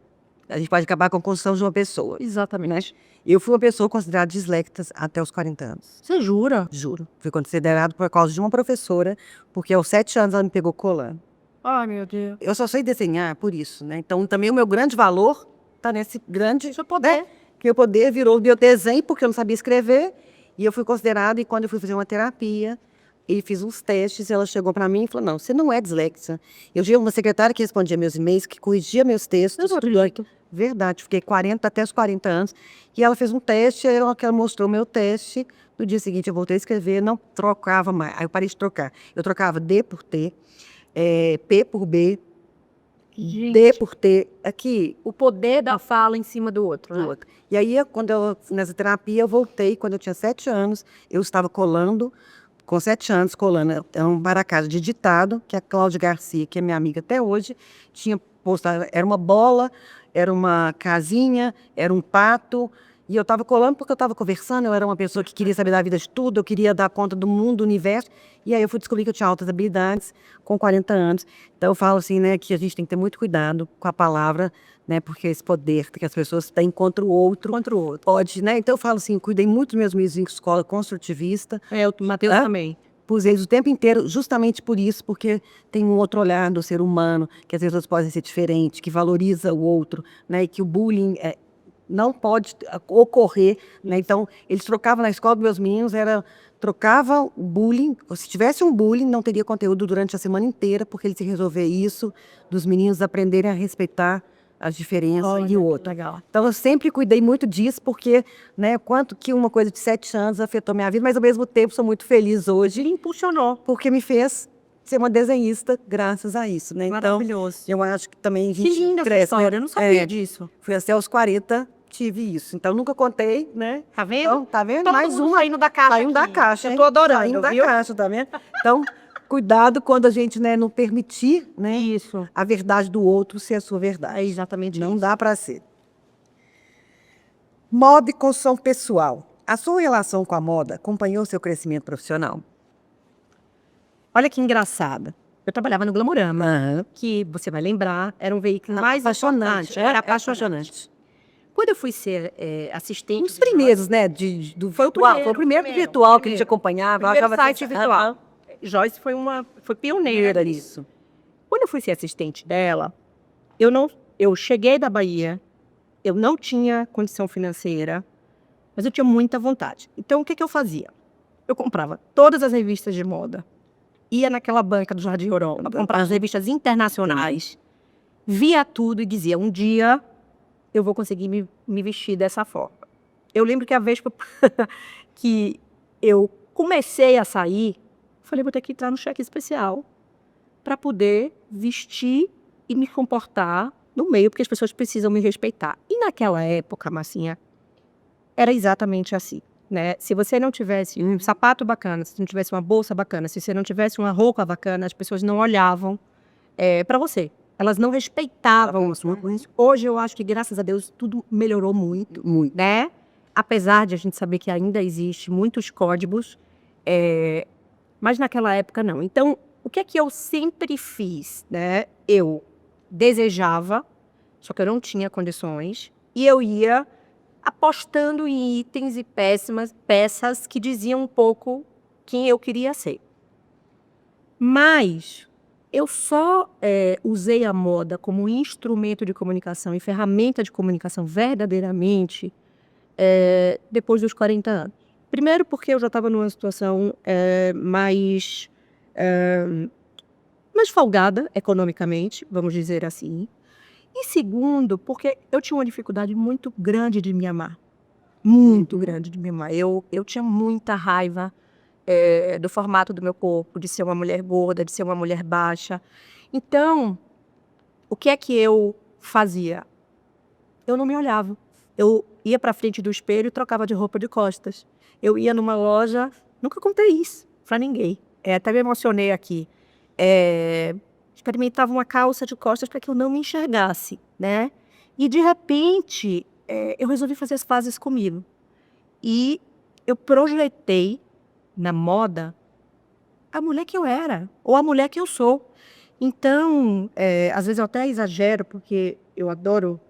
a gente pode acabar com a construção de uma pessoa. Exatamente. Eu fui uma pessoa considerada dislecta até os 40 anos. Você jura? Juro. Fui considerada por causa de uma professora, porque aos 7 anos ela me pegou colando. Ai, meu Deus. Eu só sei desenhar por isso, né? Então, também o meu grande valor está nesse grande... Seu poder. Né? Que o poder virou o meu desenho, porque eu não sabia escrever. E eu fui considerada, e quando eu fui fazer uma terapia, e fiz uns testes, ela chegou para mim e falou, não, você não é dislexa. Eu tinha uma secretária que respondia meus e-mails, que corrigia meus textos. Verdade, fiquei até os 40 anos. E ela fez um teste, ela mostrou o meu teste. No dia seguinte eu voltei a escrever, não trocava mais. Aí eu parei de trocar. Eu trocava D por T, P por B, por ter aqui O poder da fala em cima do outro, né? outro. E aí, quando nessa terapia, eu voltei, quando eu tinha 7 anos, eu estava colando, com 7 anos, colando um para-casa de ditado, que a Cláudia Garcia, que é minha amiga até hoje, tinha postado, era uma bola, era uma casinha, era um pato, e eu estava colando porque eu estava conversando, eu era uma pessoa que queria saber da vida de tudo, eu queria dar conta do mundo, do universo, e aí eu fui descobrir que eu tinha altas habilidades com 40 anos. Então eu falo assim, né, que a gente tem que ter muito cuidado com a palavra, né, porque esse poder que as pessoas têm contra o outro, pode, né, então eu falo assim, cuidei muito dos meus meninos em escola construtivista. O Matheus também. Pus eles o tempo inteiro, justamente por isso, porque tem um outro olhar do ser humano, que as pessoas podem ser diferentes, que valoriza o outro, né, e que o bullying não pode ocorrer, né? Então, eles trocavam na escola dos meus meninos, trocava o bullying, se tivesse um bullying, não teria conteúdo durante a semana inteira, porque eles iam resolver isso, dos meninos aprenderem a respeitar as diferenças e o outro. Legal. Então, eu sempre cuidei muito disso, porque, né, quanto que uma coisa de 7 anos afetou minha vida, mas ao mesmo tempo sou muito feliz hoje. Ele impulsionou. Porque me fez ser uma desenhista graças a isso, né? Maravilhoso. Então, eu acho que também a Que gente linda essa cresce, história, né? eu não sabia disso. Fui até os 40, tive isso. Então, nunca contei, né? Tá vendo? Então, tá vendo? Todo Mais mundo uma. saindo da caixa Saindo da aqui. caixa, Eu hein? tô adorando, Saindo da viu? caixa, tá vendo? Então, cuidado quando a gente, né, não permitir, né, Isso. a verdade do outro ser a sua verdade. É exatamente Não isso. dá para ser. Moda e construção pessoal. A sua relação com a moda acompanhou seu crescimento profissional? Olha que engraçada. Eu trabalhava no Glamorama, Aham. que você vai lembrar, era um veículo mais Apaixonante. importante. Era apaixonante. Quando eu fui ser assistente... Um dos primeiros, né? Do Foi o virtual. primeiro, Foi o primeiro primeiro, virtual que a primeiro. gente acompanhava. Eu Primeiro achava site que- virtual. Joyce foi pioneira Era nisso. isso. Quando eu fui ser assistente dela, eu cheguei da Bahia, eu não tinha condição financeira, mas eu tinha muita vontade. Então, o que eu fazia? Eu comprava todas as revistas de moda, ia naquela banca do Jardim Europa, comprava as revistas internacionais, via tudo e dizia, um dia eu vou conseguir me vestir dessa forma. Eu lembro que a vez que eu comecei a sair, falei, vou ter que entrar no cheque especial para poder vestir e me comportar no meio, porque as pessoas precisam me respeitar. E naquela época, Marcinha, era exatamente assim, né? Se você não tivesse um sapato bacana, se não tivesse uma bolsa bacana, se você não tivesse uma roupa bacana, as pessoas não olhavam para você. Elas não respeitavam a sua coisa. Hoje eu acho que, graças a Deus, tudo melhorou muito, Muito. né? Apesar de a gente saber que ainda existe muitos códigos, mas naquela época não. Então, o que é que eu sempre fiz, né? Eu desejava, só que eu não tinha condições, e eu ia apostando em itens e peças que diziam um pouco quem eu queria ser. Mas eu só usei a moda como instrumento de comunicação e ferramenta de comunicação verdadeiramente depois dos 40 anos. Primeiro porque eu já estava numa situação mais folgada economicamente, vamos dizer assim. E segundo, porque eu tinha uma dificuldade muito grande de me amar. Muito grande de me amar. Eu tinha muita raiva do formato do meu corpo, de ser uma mulher gorda, de ser uma mulher baixa. Então, o que é que eu fazia? Eu não me olhava. Eu ia para frente do espelho e trocava de roupa de costas. Eu ia numa loja, nunca contei isso para ninguém. Até me emocionei aqui. Experimentava uma calça de costas para que eu não me enxergasse, né? E, de repente, eu resolvi fazer as pazes comigo. E eu projetei na moda a mulher que eu era, ou a mulher que eu sou. Então, às vezes eu até exagero, porque eu adoro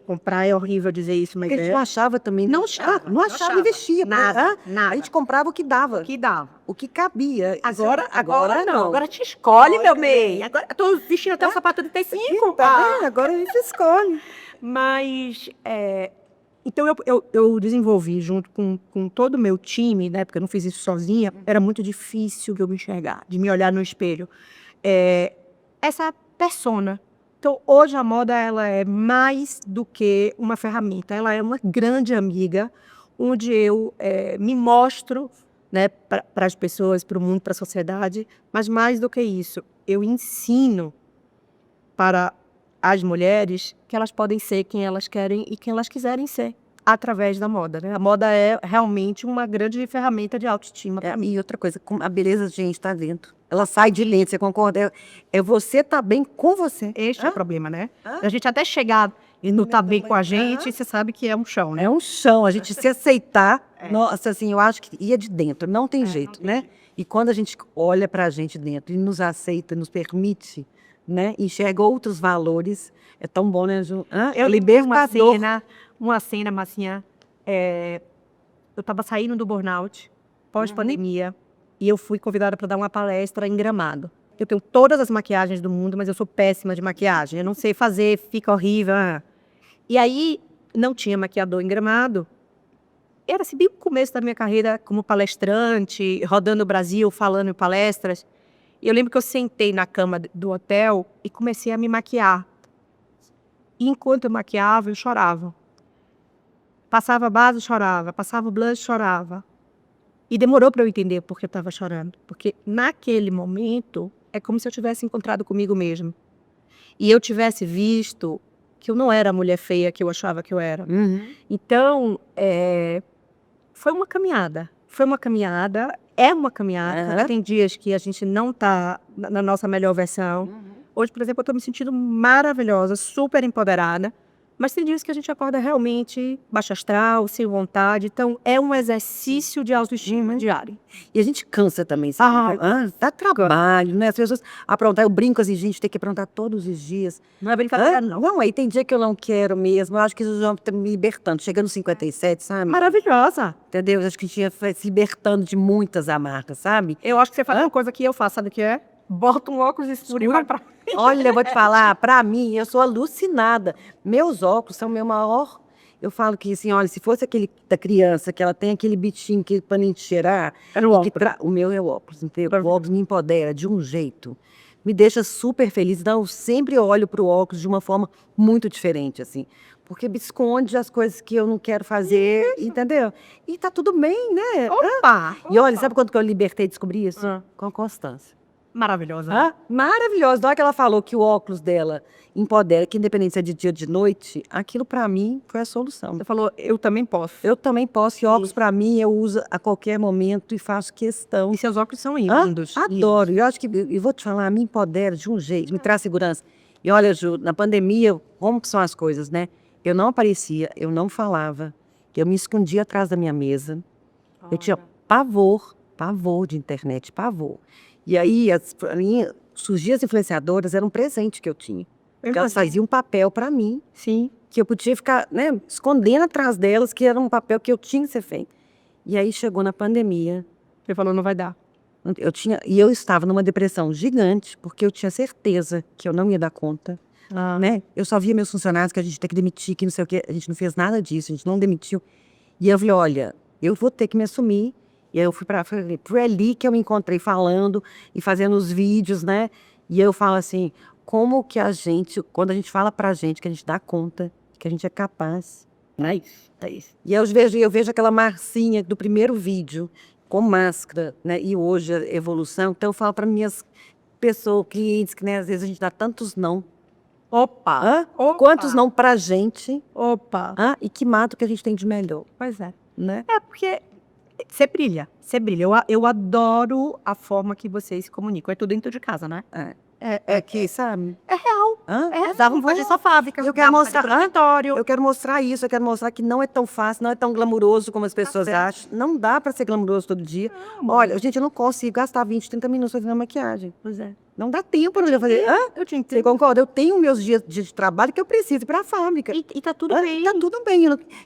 comprar, é horrível dizer isso, mas Porque a gente não achava também. Não achava, Não achava e vestia. Nada, né? nada. A gente comprava o que dava. O que dava. O que cabia. Agora não. Agora te escolhe, meu bem. Agora eu tô vestindo até o sapato de T5. Tá vendo? Agora a gente escolhe. Mas, então eu desenvolvi junto com todo o meu time, né, porque eu não fiz isso sozinha, era muito difícil de eu me enxergar, de me olhar no espelho. Essa persona. Então, hoje a moda ela é mais do que uma ferramenta, ela é uma grande amiga, onde eu me mostro, né, para as pessoas, para o mundo, para a sociedade, mas mais do que isso, eu ensino para as mulheres que elas podem ser quem elas querem e quem elas quiserem ser através da moda, né? A moda é realmente uma grande ferramenta de autoestima. E outra coisa, a beleza, gente, está dentro. Ela sai de dentro, você concorda? É você tá bem com você. Este é o problema, né? Hã? A gente até chegar e não tá bem com a gente, você sabe que é um chão, né? É um chão, a gente se aceitar, nossa, assim, eu acho que ia de dentro, não tem jeito, né? E quando a gente olha pra gente dentro e nos aceita, nos permite, né? Enxerga outros valores, é tão bom, né, Ju? Eu libertador. uma cena, Marcinha, eu estava saindo do burnout, pós-pandemia, e eu fui convidada para dar uma palestra em Gramado. Eu tenho todas as maquiagens do mundo, mas eu sou péssima de maquiagem. Eu não sei fazer, fica horrível. E aí, não tinha maquiador em Gramado. Era assim, bem o começo da minha carreira como palestrante, rodando o Brasil, falando em palestras. E eu lembro que eu sentei na cama do hotel e comecei a me maquiar. E enquanto eu maquiava, eu chorava. Passava a base, chorava. Passava o blush, chorava. E demorou para eu entender por que eu estava chorando. Porque naquele momento, é como se eu tivesse encontrado comigo mesmo. E eu tivesse visto que eu não era a mulher feia que eu achava que eu era. Então, foi uma caminhada. Foi uma caminhada, é uma caminhada. Tem dias que a gente não está na nossa melhor versão. Hoje, por exemplo, eu estou me sentindo maravilhosa, super empoderada. Mas tem dias que a gente acorda realmente baixa astral, sem vontade. Então, é um exercício de autoestima diário. E a gente cansa também, sabe? Dá trabalho, né? As pessoas aprontar, eu brinco assim, gente, tem que aprontar todos os dias. Não é brincadeira, não. Não, aí tem dia que eu não quero mesmo. Eu acho que isso já está me libertando. Chegando nos 57, sabe? Maravilhosa. Entendeu? Eu acho que a gente ia se libertando de muitas amargas, sabe? Eu acho que você faz uma coisa que eu faço, sabe o que é? Bota um óculos escuro e vai pra... Olha, eu vou te falar, pra mim, eu sou alucinada. Meus óculos são meu maior. Eu falo que, assim, olha, se fosse aquele da criança, que ela tem aquele bichinho que pra gente cheirar. Era o óculos. O meu é o óculos, entendeu? O óculos me empodera de um jeito. Me deixa super feliz. Então, eu sempre olho pro óculos de uma forma muito diferente, assim. Porque me esconde as coisas que eu não quero fazer, entendeu? E tá tudo bem, né? Opa! E olha, sabe quando que eu libertei e descobri isso? Com a Constância. Maravilhosa. Maravilhosa. Na hora que ela falou que o óculos dela empodera, que independente se é de dia ou de noite, aquilo pra mim foi a solução. Você falou, eu também posso. Eu também posso, e óculos pra mim eu uso a qualquer momento e faço questão. E seus óculos são lindos. Adoro. E eu acho que, eu vou te falar, me empodera de um jeito, me traz segurança. E olha, Ju, na pandemia, como que são as coisas, né? Eu não aparecia, eu não falava, eu me escondia atrás da minha mesa. Eu tinha pavor de internet, pavor. E aí, pra mim, surgiam as influenciadoras, era um presente que eu tinha. Porque elas faziam um papel para mim, Sim. que eu podia ficar, né, escondendo atrás delas, que era um papel que eu tinha que ser feito. E aí chegou na pandemia. Você falou, não vai dar. Eu estava numa depressão gigante, porque eu tinha certeza que eu não ia dar conta. Né? Eu só via meus funcionários que a gente tem que demitir, que não sei o quê. A gente não fez nada disso, a gente não demitiu. E eu falei, olha, eu vou ter que me assumir. E aí eu foi ali que eu me encontrei falando e fazendo os vídeos, né? E eu falo assim, como que a gente, quando a gente fala pra gente que a gente dá conta, que a gente é capaz. É isso. E eu vejo aquela Marcinha do primeiro vídeo, com máscara, né? E hoje a evolução. Então eu falo para minhas pessoas, clientes, que né, às vezes a gente dá tantos não. Opa! Quantos não pra gente? Opa! E que mata o que a gente tem de melhor. Pois é. Né? É porque você brilha, você brilha. Eu adoro a forma que vocês se comunicam. É tudo dentro de casa, né? É que, sabe? É real. É, Dava um fazer sua fábrica. Eu quero mostrar dormitório. Eu quero mostrar isso, eu quero mostrar que não é tão fácil, não é tão glamuroso como as pessoas acham. Não dá para ser glamuroso todo dia. Olha, gente, eu não consigo gastar 20, 30 minutos fazendo maquiagem. Pois é. Não dá tempo para eu fazer. Eu te entendo. Você concorda? Eu tenho meus dias de trabalho que eu preciso ir para a fábrica. E tá tudo bem. Tá tudo bem.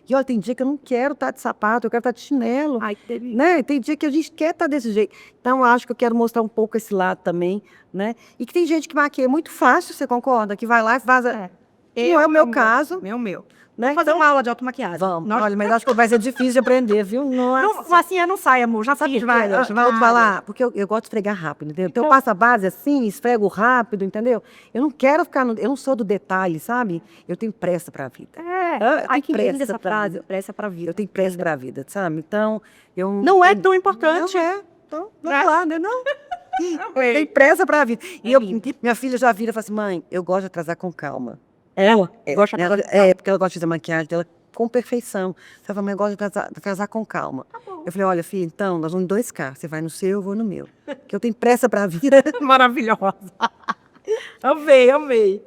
E olha, tem dia que eu não quero estar de sapato, eu quero estar de chinelo. Ai, que delícia. Né? Tem dia que a gente quer estar desse jeito. Então, eu acho que eu quero mostrar um pouco esse lado também, né? E que tem gente que maquia muito fácil, você concorda? Que vai lá e vaza. Não é o meu caso. Meu. Né? Vamos fazer uma aula de automaquiagem. Vamos. Olha, mas acho que vai ser difícil de aprender, viu? Nossa. Assim, não sai, amor. Já fiz. Vai, eu vou falar, porque eu gosto de esfregar rápido, entendeu? Então eu passo a base assim, esfrego rápido, entendeu? Eu não quero ficar, eu não sou do detalhe, sabe? Eu tenho pressa pra vida. Ai, que linda essa pra frase. vida. Pressa pra vida. Eu tenho pressa pra vida, sabe? Então, eu... Não é tão importante. Não é. Então, vamos lá, né? Não. Tem pressa pra vida. E É eu, lindo. minha filha já vira e fala assim, mãe, eu gosto de atrasar com calma. Ela gosta Porque ela gosta de fazer maquiagem dela com perfeição. Você fala, mãe, eu gosto de atrasar com calma. Eu falei, olha, filha, então, nós vamos em 2 carros. Você vai no seu, eu vou no meu. Porque eu tenho pressa pra vida. maravilhosa. Amei, amei.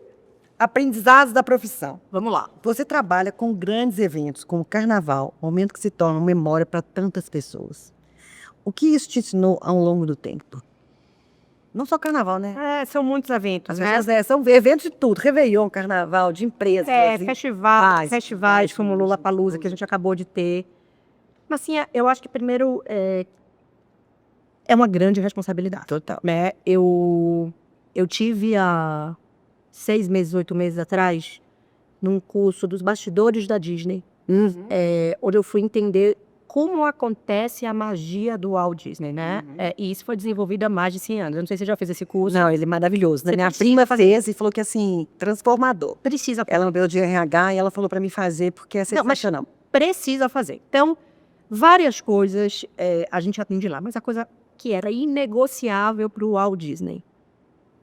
Aprendizados da profissão. Vamos lá. Você trabalha com grandes eventos, como o carnaval, momento que se torna uma memória para tantas pessoas. O que isso te ensinou ao longo do tempo? Não só carnaval, né? São muitos eventos, Às né? vezes são eventos de tudo, Réveillon, carnaval, de empresas. Festivais como o Lollapalooza, que a gente acabou de ter. Mas, assim, eu acho que primeiro é uma grande responsabilidade. Total. Né? Eu tive há 6 meses, 8 meses atrás, num curso dos bastidores da Disney, onde eu fui entender como acontece a magia do Walt Disney, né? E isso foi desenvolvido há mais de 100 anos. Eu não sei se você já fez esse curso. Não, ele é maravilhoso. Né? Você Minha precisa prima fez e falou que, assim, transformador. Precisa fazer. Ela me deu de RH e ela falou para mim fazer porque é sensacional. Precisa fazer. Então, várias coisas a gente atende lá, mas a coisa que era inegociável para o Walt Disney,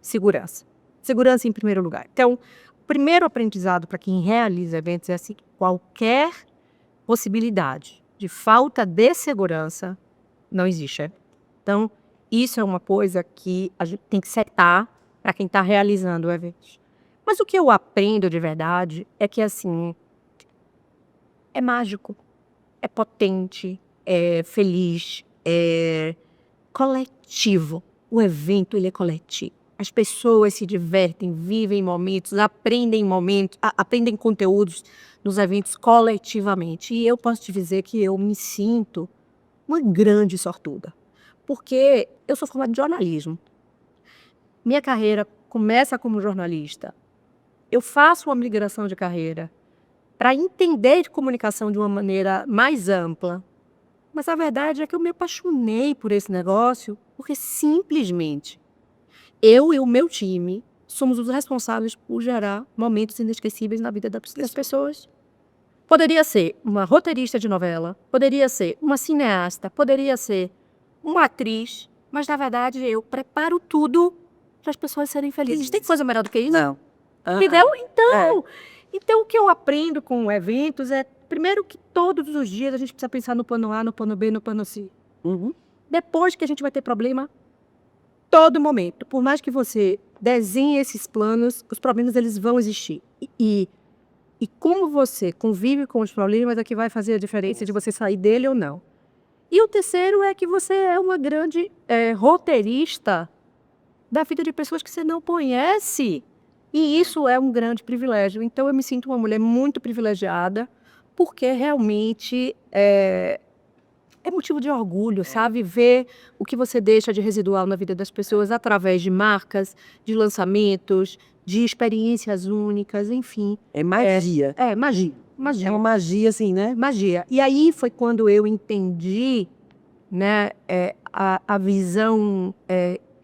segurança. Segurança em primeiro lugar. Então, o primeiro aprendizado para quem realiza eventos é assim, qualquer possibilidade de falta de segurança não existe. Então, isso é uma coisa que a gente tem que setar para quem está realizando o evento. Mas o que eu aprendo de verdade é que, assim, é mágico, é potente, é feliz, é coletivo. O evento, ele é coletivo. As pessoas se divertem, vivem momentos, aprendem conteúdos nos eventos coletivamente. E eu posso te dizer que eu me sinto uma grande sortuda. Porque eu sou formada em jornalismo. Minha carreira começa como jornalista. Eu faço uma migração de carreira para entender comunicação de uma maneira mais ampla. Mas a verdade é que eu me apaixonei por esse negócio porque simplesmente eu e o meu time somos os responsáveis por gerar momentos inesquecíveis na vida das pessoas. Poderia ser uma roteirista de novela, poderia ser uma cineasta, poderia ser uma atriz, mas na verdade eu preparo tudo para as pessoas serem felizes. Tem coisa melhor do que isso? Não. Entendeu? Então, o que eu aprendo com eventos é, primeiro, que todos os dias a gente precisa pensar no plano A, no plano B, no plano C. Depois que a gente vai ter problema, todo momento. Por mais que você desenhe esses planos, os problemas eles vão existir. E como você convive com os problemas é que vai fazer a diferença de você sair dele ou não. E o terceiro é que você é uma grande roteirista da vida de pessoas que você não conhece. E isso é um grande privilégio. Então, eu me sinto uma mulher muito privilegiada, porque realmente é motivo de orgulho, sabe? Ver o que você deixa de residual na vida das pessoas através de marcas, de lançamentos, de experiências únicas, enfim. É magia. Magia. É uma magia, assim, né? Magia. E aí foi quando eu entendi, né, a visão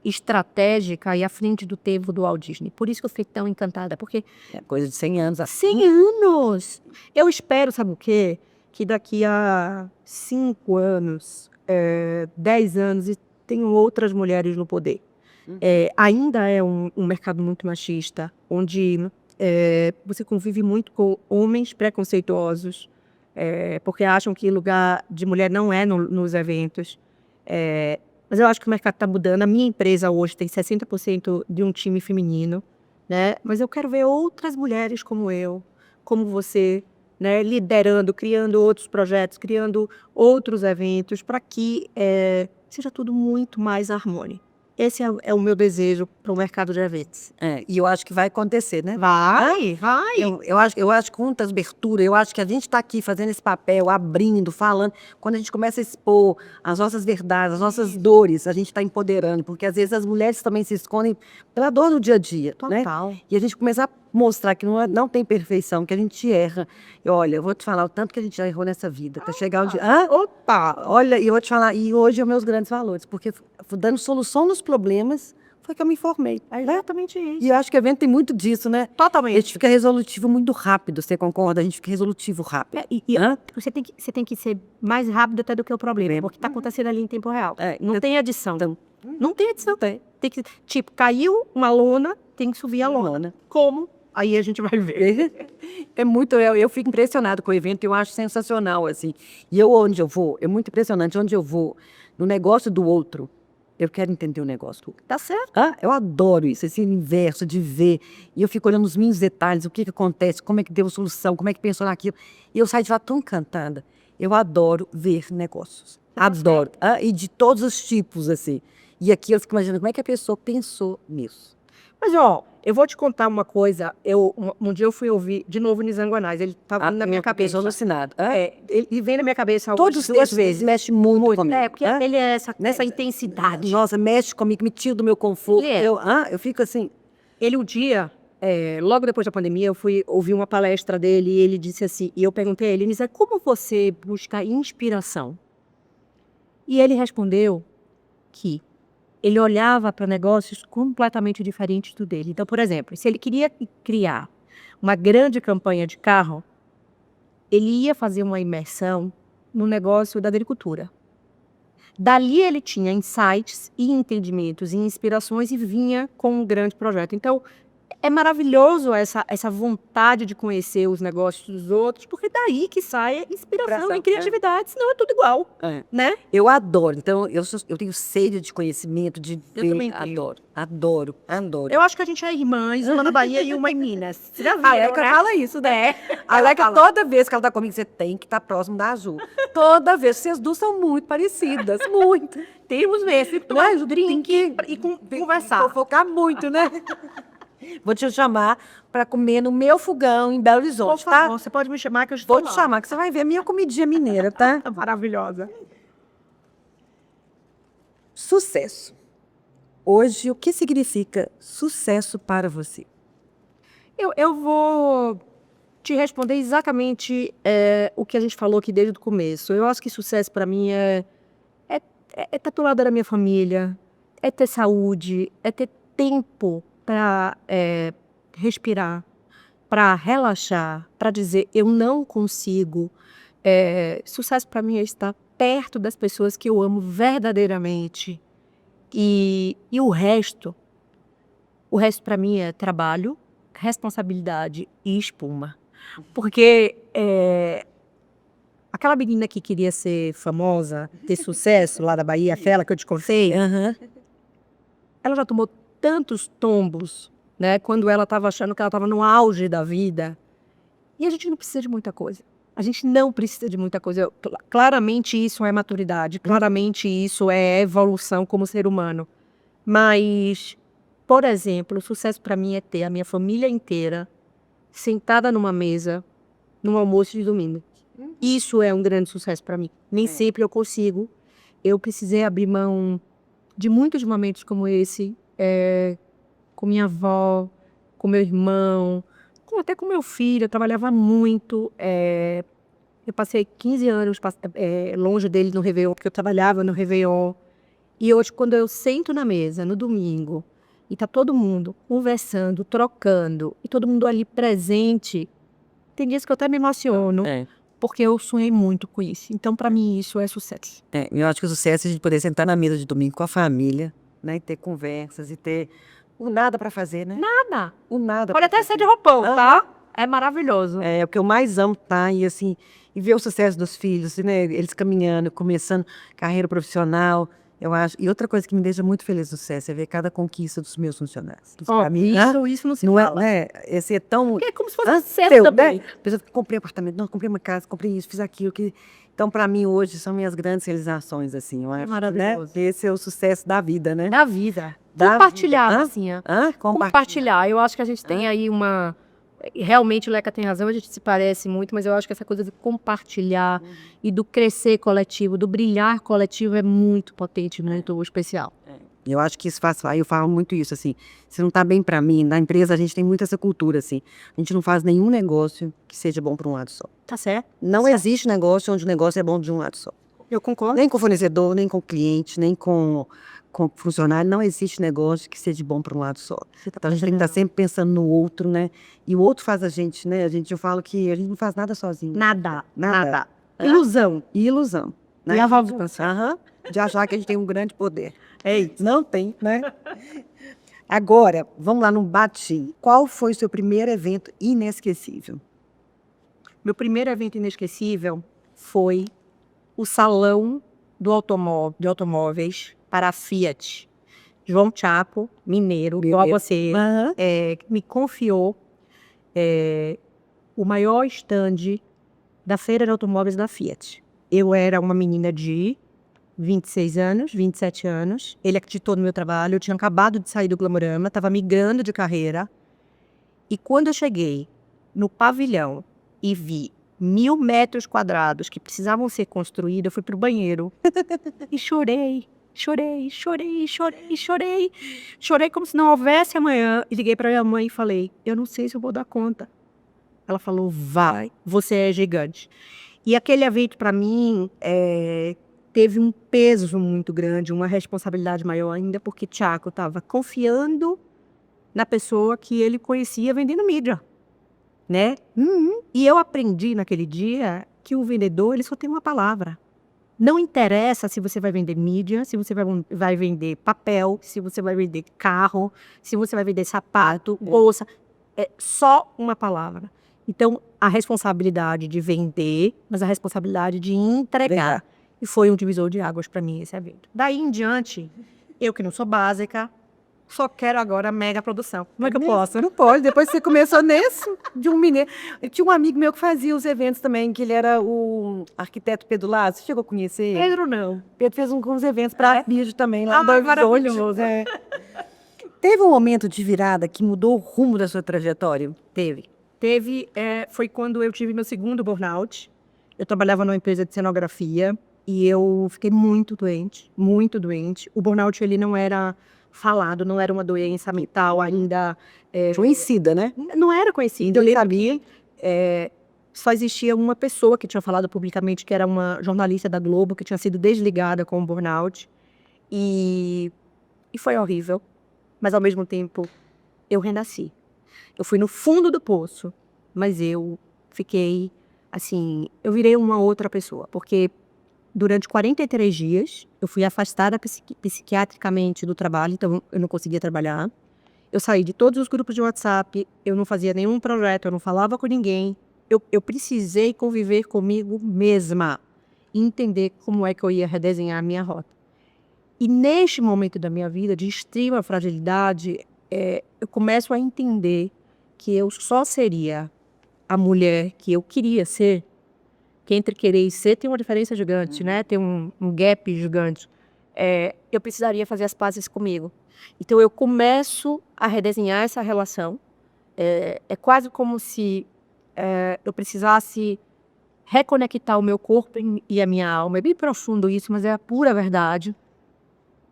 estratégica e à frente do tempo do Walt Disney. Por isso que eu fiquei tão encantada, porque É coisa de 100 anos. 100 anos! Eu espero, sabe o quê? Que daqui a 5 anos, 10 anos, e tenham outras mulheres no poder. Ainda é um mercado muito machista, onde você convive muito com homens preconceituosos, porque acham que lugar de mulher não é nos eventos. Mas eu acho que o mercado está mudando. A minha empresa hoje tem 60% de um time feminino, né? Mas eu quero ver outras mulheres como eu, como você, né? Liderando, criando outros projetos, criando outros eventos para que seja tudo muito mais harmônico. Esse é o meu desejo para o mercado de eventos. E eu acho que vai acontecer, né? Vai. Eu acho que com a abertura, eu acho que a gente está aqui fazendo esse papel, abrindo, falando. Quando a gente começa a expor as nossas verdades, as nossas dores, a gente está empoderando, porque às vezes as mulheres também se escondem pela dor do dia a dia. Total. Né? E a gente começar a mostrar que não tem perfeição, que a gente erra. E olha, eu vou te falar o tanto que a gente já errou nessa vida. Até chegar onde. Opa! Olha, e eu vou te falar, e hoje é meus grandes valores, porque dando solução nos problemas foi que eu me formei. É exatamente isso. E eu acho que o evento tem muito disso, né? Totalmente. A gente fica resolutivo muito rápido, você concorda? A gente fica resolutivo rápido. Você tem que ser mais rápido até do que o problema, porque está acontecendo ali em tempo real. Não tem adição. Então, Não tem edição. Tem que, tipo, caiu uma lona, tem que subir a lona. Como? Aí a gente vai ver. É muito, eu fico impressionado com o evento, eu acho sensacional, assim. E eu, onde eu vou, é muito impressionante, onde eu vou, no negócio do outro, eu quero entender o negócio do outro. Tá certo. Eu adoro isso, esse universo de ver. E eu fico olhando os mínimos detalhes, o que acontece, como é que deu solução, como é que pensou naquilo. E eu saio de lá tão encantada. Eu adoro ver negócios. Adoro. E de todos os tipos, assim. E aqui eu fico imaginando como é que a pessoa pensou nisso. Mas, eu vou te contar uma coisa. Um dia eu fui ouvir, de novo, Nizanguanais. Ele estava na minha cabeça. Alucinado. Ele vem na minha cabeça Todos duas vezes. Mexe muito comigo. Porque ele é essa intensidade. Nossa, mexe comigo, me tira do meu conforto. Eu fico assim. Ele um dia, logo depois da pandemia, eu fui ouvir uma palestra dele e ele disse assim, e eu perguntei a ele, Nizam, como você busca inspiração? E ele respondeu que ele olhava para negócios completamente diferentes do dele. Então, por exemplo, se ele queria criar uma grande campanha de carro, ele ia fazer uma imersão no negócio da agricultura. Dali ele tinha insights e entendimentos e inspirações e vinha com um grande projeto. Então, é maravilhoso essa vontade de conhecer os negócios dos outros, porque daí que sai inspiração e criatividade, senão é tudo igual, né? Eu adoro. Então, eu tenho sede de conhecimento, de ver. Eu também tenho. Adoro. Eu acho que a gente é irmãs, uma na Bahia e uma em Minas. Você já viu, A Leca fala isso, né? A Leca, toda vez que ela tá comigo, você tem que estar próximo da Ju. Toda vez. Vocês duas são muito parecidas. Muito. Temos mesmo. Tomar drink e conversar. Fofocar muito, né? Vou te chamar para comer no meu fogão em Belo Horizonte, Por favor, você pode me chamar que eu estou Vou te chamar, que você vai ver a minha comidinha mineira, tá? Maravilhosa. Sucesso. Hoje, o que significa sucesso para você? Eu vou te responder exatamente o que a gente falou aqui desde o começo. Eu acho que sucesso para mim é estar do lado da minha família, é ter saúde, é ter tempo para respirar, para relaxar, para dizer eu não consigo. Sucesso para mim é estar perto das pessoas que eu amo verdadeiramente. E o resto para mim é trabalho, responsabilidade e espuma. Porque aquela menina que queria ser famosa, ter sucesso lá da Bahia, aquela que eu te contei, ela já tomou tantos tombos, né? Quando ela estava achando que ela estava no auge da vida. E a gente não precisa de muita coisa. A gente não precisa de muita coisa. Claramente isso é maturidade. Claramente isso é evolução como ser humano. Mas, por exemplo, o sucesso para mim é ter a minha família inteira sentada numa mesa, num almoço de domingo. Isso é um grande sucesso para mim. Nem sempre eu consigo. Eu precisei abrir mão de muitos momentos como esse, com minha avó, com meu irmão, até com meu filho. Eu trabalhava muito. Eu passei 15 anos longe dele no Réveillon, porque eu trabalhava no Réveillon. E hoje, quando eu sento na mesa, no domingo, e tá todo mundo conversando, trocando, e todo mundo ali presente, tem dias que eu até me emociono, porque eu sonhei muito com isso. Então, para mim, isso é sucesso. Eu acho que o sucesso é a gente poder sentar na mesa de domingo com a família, né? E ter conversas, e ter o nada para fazer, né? Nada. O nada. Pode até ser de roupão, tá? É maravilhoso. É o que eu mais amo, tá? E assim, e ver o sucesso dos filhos, né? Eles caminhando, começando carreira profissional, eu acho. E outra coisa que me deixa muito feliz no sucesso é ver cada conquista dos meus funcionários. Pra mim, isso não se não fala. é, né? Esse é tão... Porque é como se fosse certo também. Né? Pessoa que comprei um apartamento, não, comprei uma casa, comprei isso, fiz aquilo. Então, para mim, hoje, são minhas grandes realizações, assim. Eu acho, maravilhoso. Né? Esse é o sucesso da vida, né? Da vida. Compartilhar, assim. Compartilhar. Eu acho que a gente tem aí uma... Realmente o Leca tem razão, a gente se parece muito, mas eu acho que essa coisa de compartilhar e do crescer coletivo, do brilhar coletivo é muito potente, muito especial. Eu acho que isso faz, aí eu falo muito isso, assim, se não tá bem para mim, na empresa a gente tem muito essa cultura, assim, a gente não faz nenhum negócio que seja bom para um lado só. Tá certo? Não existe negócio onde o negócio é bom de um lado só. Eu concordo. Nem com o fornecedor, nem com o cliente, nem com o funcionário, não existe negócio que seja bom para um lado só. Então a gente tem que estar sempre pensando no outro, né? E o outro faz a gente, né? Eu falo que a gente não faz nada sozinho. Nada. Ilusão. E ilusão. né? E a arrogância. Aham, de achar que a gente tem um grande poder. É isso. Não tem, né? Agora, vamos lá no bate. Qual foi o seu primeiro evento inesquecível? Meu primeiro evento inesquecível foi o Salão de Automóveis para a Fiat. João Chapo, mineiro, igual a você, Aham. me confiou o maior stand da feira de automóveis da Fiat. Eu era uma menina de 26 anos, 27 anos. Ele acreditou no meu trabalho. Eu tinha acabado de sair do Glamorama, estava migrando de carreira. E quando eu cheguei no pavilhão e vi 1.000 metros quadrados que precisavam ser construídos, eu fui para o banheiro e chorei. Chorei, chorei, chorei, chorei. Chorei como se não houvesse amanhã. E liguei para minha mãe e falei, eu não sei se eu vou dar conta. Ela falou, vai, você é gigante. E aquele evento, para mim, teve um peso muito grande, uma responsabilidade maior ainda, porque Thiago estava confiando na pessoa que ele conhecia vendendo mídia, né? E eu aprendi naquele dia que o vendedor ele só tem uma palavra. Não interessa se você vai vender mídia, se você vai vender papel, se você vai vender carro, se você vai vender sapato, bolsa. É só uma palavra. Então, a responsabilidade de vender, mas a responsabilidade de entregar. E foi um divisor de águas para mim esse evento. Daí em diante, eu que não sou básica, só quero agora mega produção. Como é que eu posso? Não pode. Depois que você começou nesse, de um mineiro. Eu tinha um amigo meu que fazia os eventos também, que ele era o arquiteto Pedro Lázaro. Você chegou a conhecer ele? Pedro não. Pedro fez uns eventos para vídeo também, lá Ah, no maravilhoso. Teve um momento de virada que mudou o rumo da sua trajetória? Teve. Foi quando eu tive meu segundo burnout. Eu trabalhava numa empresa de cenografia e eu fiquei muito doente, muito doente. O burnout, ele não era falado, não era uma doença mental ainda. Conhecida, né? Não era conhecida. Eu Ninguém lembro sabia. que só existia uma pessoa que tinha falado publicamente, que era uma jornalista da Globo, que tinha sido desligada com o burnout. E foi horrível. Mas, ao mesmo tempo, eu renasci. Eu fui no fundo do poço, mas eu fiquei, assim, eu virei uma outra pessoa, porque durante 43 dias eu fui afastada psiquiatricamente do trabalho, então eu não conseguia trabalhar. Eu saí de todos os grupos de WhatsApp, eu não fazia nenhum projeto, eu não falava com ninguém. Eu precisei conviver comigo mesma e entender como é que eu ia redesenhar a minha rota. E neste momento da minha vida, de extrema fragilidade, eu começo a entender que eu só seria a mulher que eu queria ser, que entre querer e ser tem uma diferença gigante, né? Tem um gap gigante. Eu precisaria fazer as pazes comigo. Então eu começo a redesenhar essa relação. É quase como se eu precisasse reconectar o meu corpo e a minha alma. É bem profundo isso, mas é a pura verdade.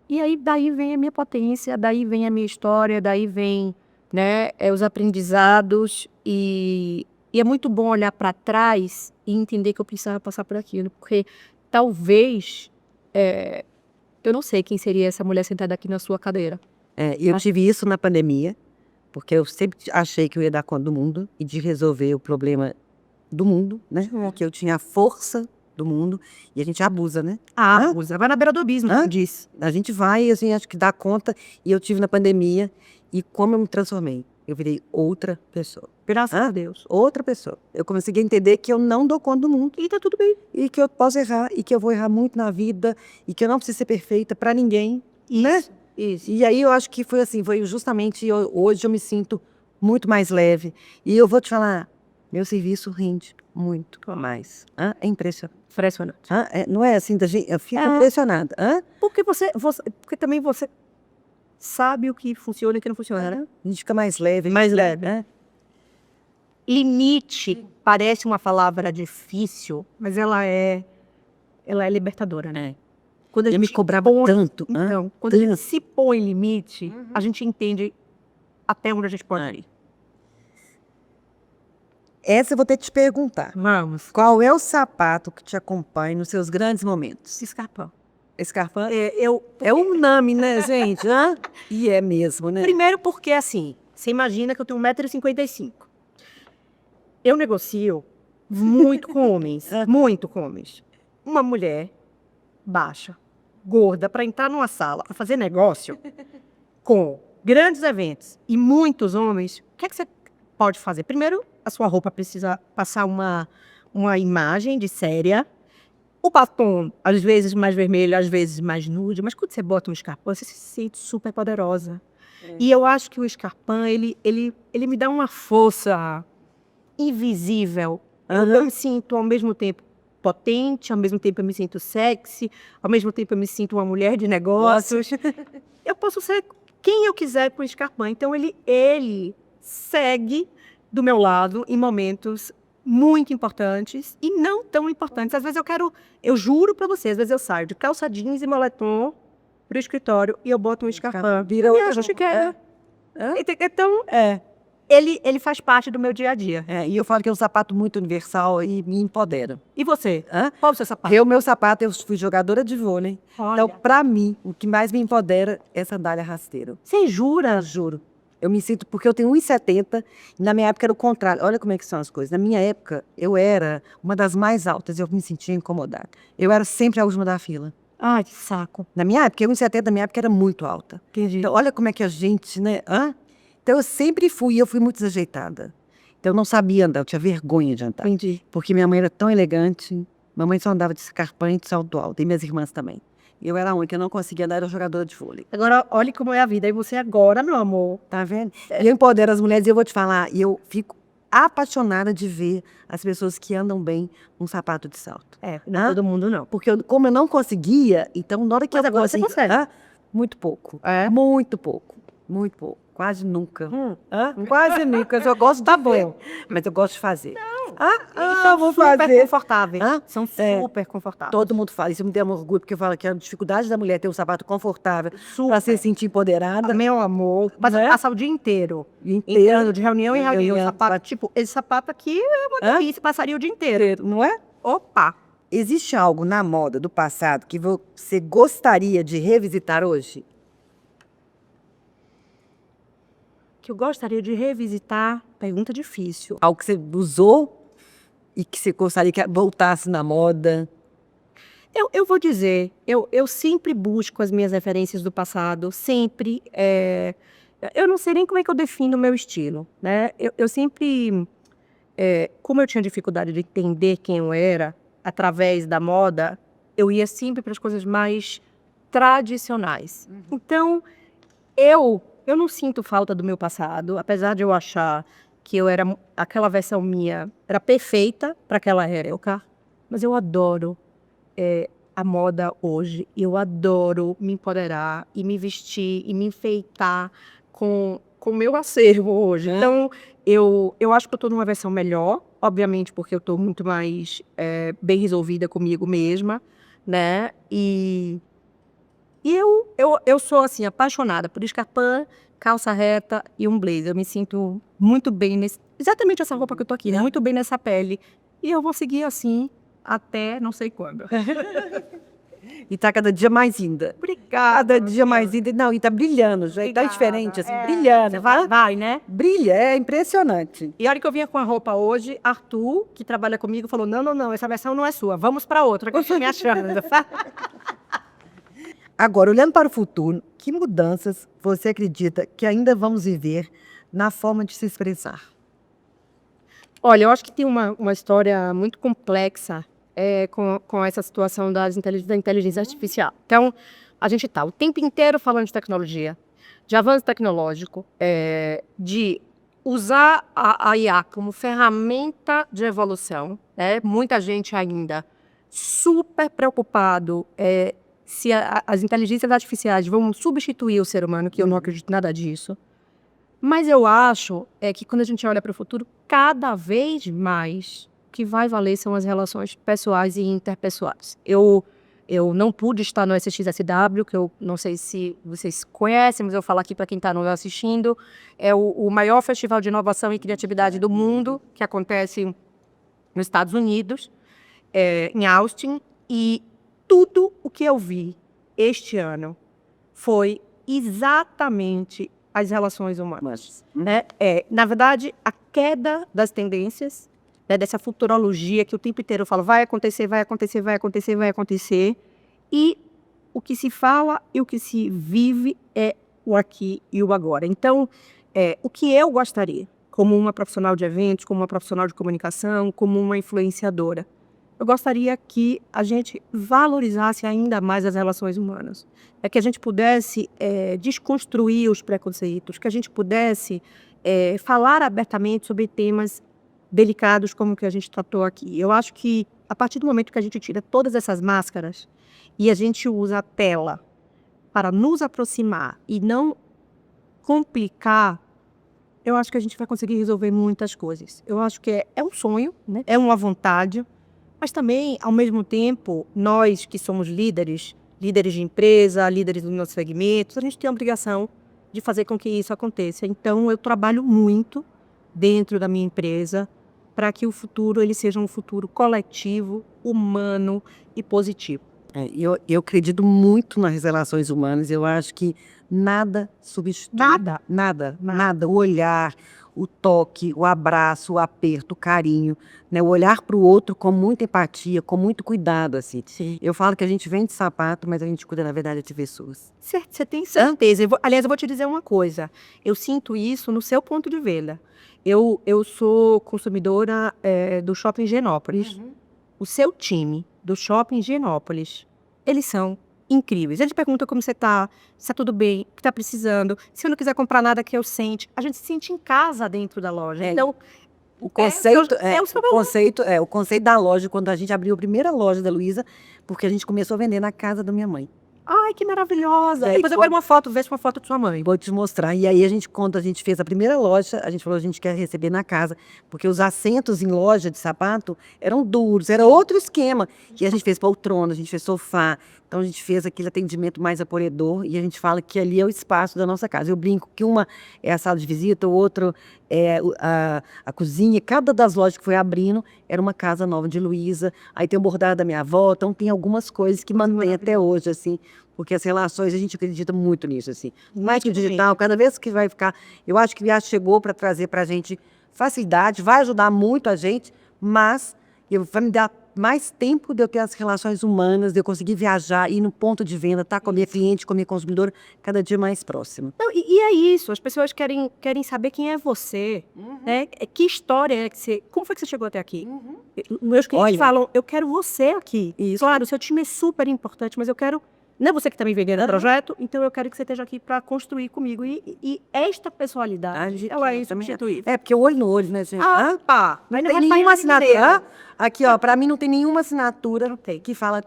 E aí daí vem a minha potência, daí vem a minha história, daí vem, né, os aprendizados e é muito bom olhar para trás e entender que eu precisava passar por aquilo, porque talvez eu não sei quem seria essa mulher sentada aqui na sua cadeira. Eu tive isso na pandemia, porque eu sempre achei que eu ia dar conta do mundo e de resolver o problema do mundo, né? Que eu tinha a força do mundo e a gente abusa, né? Abusa, vai na beira do abismo, como disse. A gente vai, assim, acho que dá conta. E eu tive na pandemia e como eu me transformei. Eu virei outra pessoa. Graças a Deus. Outra pessoa. Eu consegui entender que eu não dou conta do mundo. E tá tudo bem. E que eu posso errar. E que eu vou errar muito na vida. E que eu não preciso ser perfeita pra ninguém. Né? Isso. E aí eu acho que foi assim. Foi justamente hoje eu me sinto muito mais leve. E eu vou te falar. Meu serviço rende muito mais. É impressionante. Impressionante. Não é assim da gente. Eu fico impressionada. Porque porque também você sabe o que funciona e o que não funciona, né? A gente fica mais leve. Mais leve, né? Limite parece uma palavra difícil, mas ela é libertadora, né? Quando a Eu gente me cobrava tanto. Então, quando a gente se põe limite, a gente entende até onde a gente pode ir. Essa eu vou ter que te perguntar. Vamos. Qual é o sapato que te acompanha nos seus grandes momentos? Escarpão. Escarpão? É unânime, né, gente? E é mesmo, né? Primeiro porque, assim, você imagina que eu tenho 1,55 m. Eu negocio muito com homens. Muito com homens. Uma mulher baixa, gorda, para entrar numa sala, para fazer negócio com grandes eventos e muitos homens, o que é que você pode fazer? Primeiro, a sua roupa precisa passar uma imagem de séria. O batom, às vezes mais vermelho, às vezes mais nude, mas quando você bota um escarpão, você se sente super poderosa. E eu acho que o escarpão, ele me dá uma força invisível. Eu me sinto, ao mesmo tempo, potente, ao mesmo tempo eu me sinto sexy, ao mesmo tempo eu me sinto uma mulher de negócios. Eu posso ser quem eu quiser com o escarpão. Então, ele segue do meu lado em momentos muito importantes e não tão importantes. Às vezes eu juro pra você, às vezes eu saio de calça jeans e moletom pro escritório e eu boto um escarpão. Vira outra acho que roupa. Então, ele faz parte do meu dia a dia. E eu falo que é um sapato muito universal e me empodera. E você? Hã? Qual o seu sapato? Meu sapato, eu fui jogadora de vôlei. Olha. Então, pra mim, o que mais me empodera é sandália rasteira. Você jura? Juro. Eu me sinto, porque eu tenho 1,70 e na minha época era o contrário. Olha como é que são as coisas. Na minha época, eu era uma das mais altas e eu me sentia incomodada. Eu era sempre a última da fila. Ai, que saco. Na minha época, 1,70 na minha época era muito alta. Entendi. Então, olha como é que a gente, né? Então, eu sempre fui muito desajeitada. Então, eu não sabia andar, eu tinha vergonha de andar. Entendi. Porque minha mãe era tão elegante, mamãe só andava de escarpão e de salto alto, e minhas irmãs também. Eu era a única, eu não conseguia andar, era jogadora de vôlei. Agora, olhe como é a vida. E você agora, meu amor. Tá vendo? E eu empodero as mulheres, e eu vou te falar, e eu fico apaixonada de ver as pessoas que andam bem com sapato de salto. Não é todo mundo, não. Porque como eu não conseguia, então na hora que Mas eu agora você consegue. muito pouco. Muito pouco. Muito pouco. Quase nunca. Quase nunca. Eu gosto Tá de bom. ver, mas eu gosto de fazer. Vou Super fazer. confortáveis. São É. super confortáveis. Todo mundo fala, isso me dá um orgulho, porque eu falo que a dificuldade da mulher ter um sapato confortável para se sentir empoderada. Meu amor. Mas Né? passar o dia inteiro. Inteiro. Entrando de reunião em reunião. Reunião. Sapato, tipo, esse sapato aqui é uma delícia. Passaria o dia inteiro. Não é? Opa! Existe algo na moda do passado que você gostaria de revisitar hoje? Que eu gostaria de revisitar. Pergunta difícil. Algo que você usou e que você gostaria que voltasse na moda? Eu vou dizer, eu sempre busco as minhas referências do passado, sempre. Eu não sei nem como é que eu defino o meu estilo, né? Eu sempre, como eu tinha dificuldade de entender quem eu era através da moda, eu ia sempre para as coisas mais tradicionais. Então, eu não sinto falta do meu passado, apesar de eu achar que aquela versão minha era perfeita para aquela época, mas eu adoro a moda hoje. Eu adoro me empoderar e me vestir e me enfeitar com o meu acervo hoje. Então, eu acho que eu estou numa versão melhor, obviamente porque eu estou muito mais bem resolvida comigo mesma, né? E eu sou, assim, apaixonada por escarpão, calça reta e um blazer. Eu me sinto muito bem exatamente essa roupa que eu tô aqui, né? Muito bem nessa pele. E eu vou seguir assim até não sei quando. E tá cada dia mais linda. Obrigada. Cada dia mais linda. Não, e tá brilhando, já tá Obrigada. diferente, assim, brilhando. Você vai, né? Brilha, é impressionante. E a hora que eu vinha com a roupa hoje, Arthur, que trabalha comigo, falou: não, essa versão não é sua, vamos para outra, que eu tô me achando. Agora, olhando para o futuro, que mudanças você acredita que ainda vamos viver na forma de se expressar? Olha, eu acho que tem uma história muito complexa com essa situação da inteligência artificial. Então, a gente está o tempo inteiro falando de tecnologia, de avanço tecnológico, de usar a IA como ferramenta de evolução. Muita gente ainda super preocupado se as inteligências artificiais vão substituir o ser humano, que eu não acredito nada disso. Mas eu acho que quando a gente olha para o futuro, cada vez mais o que vai valer são as relações pessoais e interpessoais. Eu não pude estar no SXSW, que eu não sei se vocês conhecem, mas eu falo aqui para quem está assistindo. É o maior festival de inovação e criatividade do mundo, que acontece nos Estados Unidos, em Austin. E tudo o que eu vi este ano foi exatamente as relações humanas. Na verdade, a queda das tendências, dessa futurologia que o tempo inteiro eu falo, vai acontecer, vai acontecer, vai acontecer, vai acontecer. E o que se fala e o que se vive é o aqui e o agora. Então, o que eu gostaria, como uma profissional de eventos, como uma profissional de comunicação, como uma influenciadora, eu gostaria que a gente valorizasse ainda mais as relações humanas. Que a gente pudesse desconstruir os preconceitos, que a gente pudesse falar abertamente sobre temas delicados como o que a gente tratou aqui. Eu acho que, a partir do momento que a gente tira todas essas máscaras e a gente usa a tela para nos aproximar e não complicar, eu acho que a gente vai conseguir resolver muitas coisas. Eu acho que é um sonho, né? É uma vontade, mas também, ao mesmo tempo, nós que somos líderes de empresa, líderes dos nossos segmentos, a gente tem a obrigação de fazer com que isso aconteça. Então, eu trabalho muito dentro da minha empresa para que o futuro ele seja um futuro coletivo, humano e positivo. Eu acredito muito nas relações humanas. Eu acho que nada substitui. Nada. O olhar, o toque, o abraço, o aperto, o carinho, né? O olhar para o outro com muita empatia, com muito cuidado, assim. Sim. Eu falo que a gente vende sapato, mas a gente cuida, na verdade, de pessoas. Você tem certeza? Aliás, eu vou te dizer uma coisa. Eu sinto isso no seu ponto de venda. Eu sou consumidora do Shopping Higienópolis. O seu time do Shopping Higienópolis, eles são incríveis. Eles perguntam como você está, se está tudo bem, o que está precisando. Se eu não quiser comprar nada que eu sente, a gente se sente em casa dentro da loja. Então, o conceito da loja, quando a gente abriu a primeira loja da Luísa, porque a gente começou a vender na casa da minha mãe. Ai, que maravilhosa! Depois eu quero uma foto, vejo uma foto de sua mãe. Vou te mostrar. E aí, quando a gente fez a primeira loja, a gente falou, a gente quer receber na casa, porque os assentos em loja de sapato eram duros, era outro esquema. E a gente fez poltrona, a gente fez sofá. Então, a gente fez aquele atendimento mais acolhedor e a gente fala que ali é o espaço da nossa casa. Eu brinco que uma é a sala de visita, o outro é a cozinha. Cada das lojas que foi abrindo era uma casa nova de Luísa. Aí tem o bordado da minha avó. Então, tem algumas coisas que mantém até hoje, assim. Porque as relações, a gente acredita muito nisso, assim. Mais que o digital, cada vez que vai ficar... Eu acho que o Viagem chegou para trazer para a gente facilidade, vai ajudar muito a gente, mas vai me dar mais tempo de eu ter as relações humanas, de eu conseguir viajar, ir no ponto de venda, estar com a minha cliente, com a minha consumidora, cada dia mais próximo. Não, e é isso, as pessoas querem saber quem é você, né? Que história é que você... Como foi que você chegou até aqui? Meus clientes falam, eu quero você aqui. Isso. Claro, o seu time é super importante, mas eu quero... Não é você que está me vendendo o projeto, então eu quero que você esteja aqui para construir comigo. E esta pessoalidade, ela é insubstituível. Porque olho no olho, né, gente? Pá! Não tem nenhuma assinatura. Aqui, ó, para mim não tem nenhuma assinatura que fala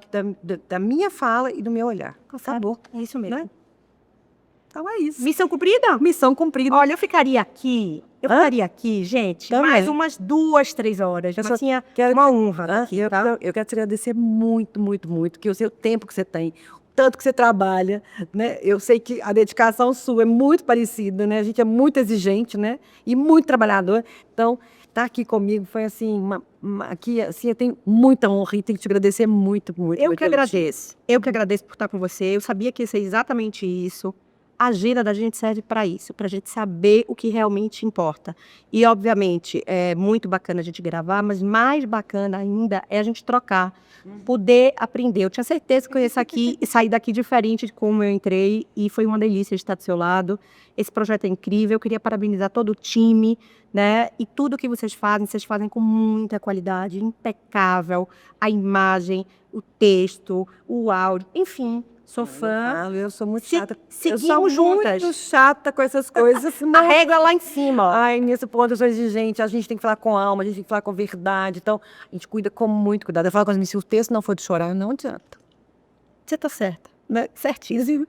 da minha fala e do meu olhar. Acabou. É isso mesmo. Né? Então é isso. Missão cumprida? Missão cumprida. Olha, eu ficaria aqui, gente, Também. mais umas 2, 3 horas. Eu Mas tinha quero- uma honra. Eu quero te agradecer muito, muito, muito, que eu sei o tempo que você tem, o tanto que você trabalha, né? Eu sei que a dedicação sua é muito parecida, né? A gente é muito exigente, né? E muito trabalhador. Então, estar aqui comigo foi assim, aqui, assim, eu tenho muita honra e tenho que te agradecer muito, muito. Eu muito que agradeço. Eu que agradeço por estar com você. Eu sabia que ia ser exatamente isso. A agenda da gente serve para isso, para a gente saber o que realmente importa. E, obviamente, é muito bacana a gente gravar, mas mais bacana ainda é a gente trocar, poder aprender. Eu tinha certeza que eu ia sair daqui diferente de como eu entrei e foi uma delícia estar do seu lado. Esse projeto é incrível, eu queria parabenizar todo o time, né? E tudo que vocês fazem com muita qualidade, impecável, a imagem, o texto, o áudio, enfim. Sou fã. Eu sou muito chata. Seguimos eu sou juntas. muito chata com essas coisas. A régua lá em cima. Ai, nesse ponto eu sou exigente. A gente tem que falar com alma, a gente tem que falar com verdade. Então, a gente cuida com muito cuidado. Eu falo com as meninas, se o texto não for de chorar, não adianta. Você tá certa. Né? Certíssimo.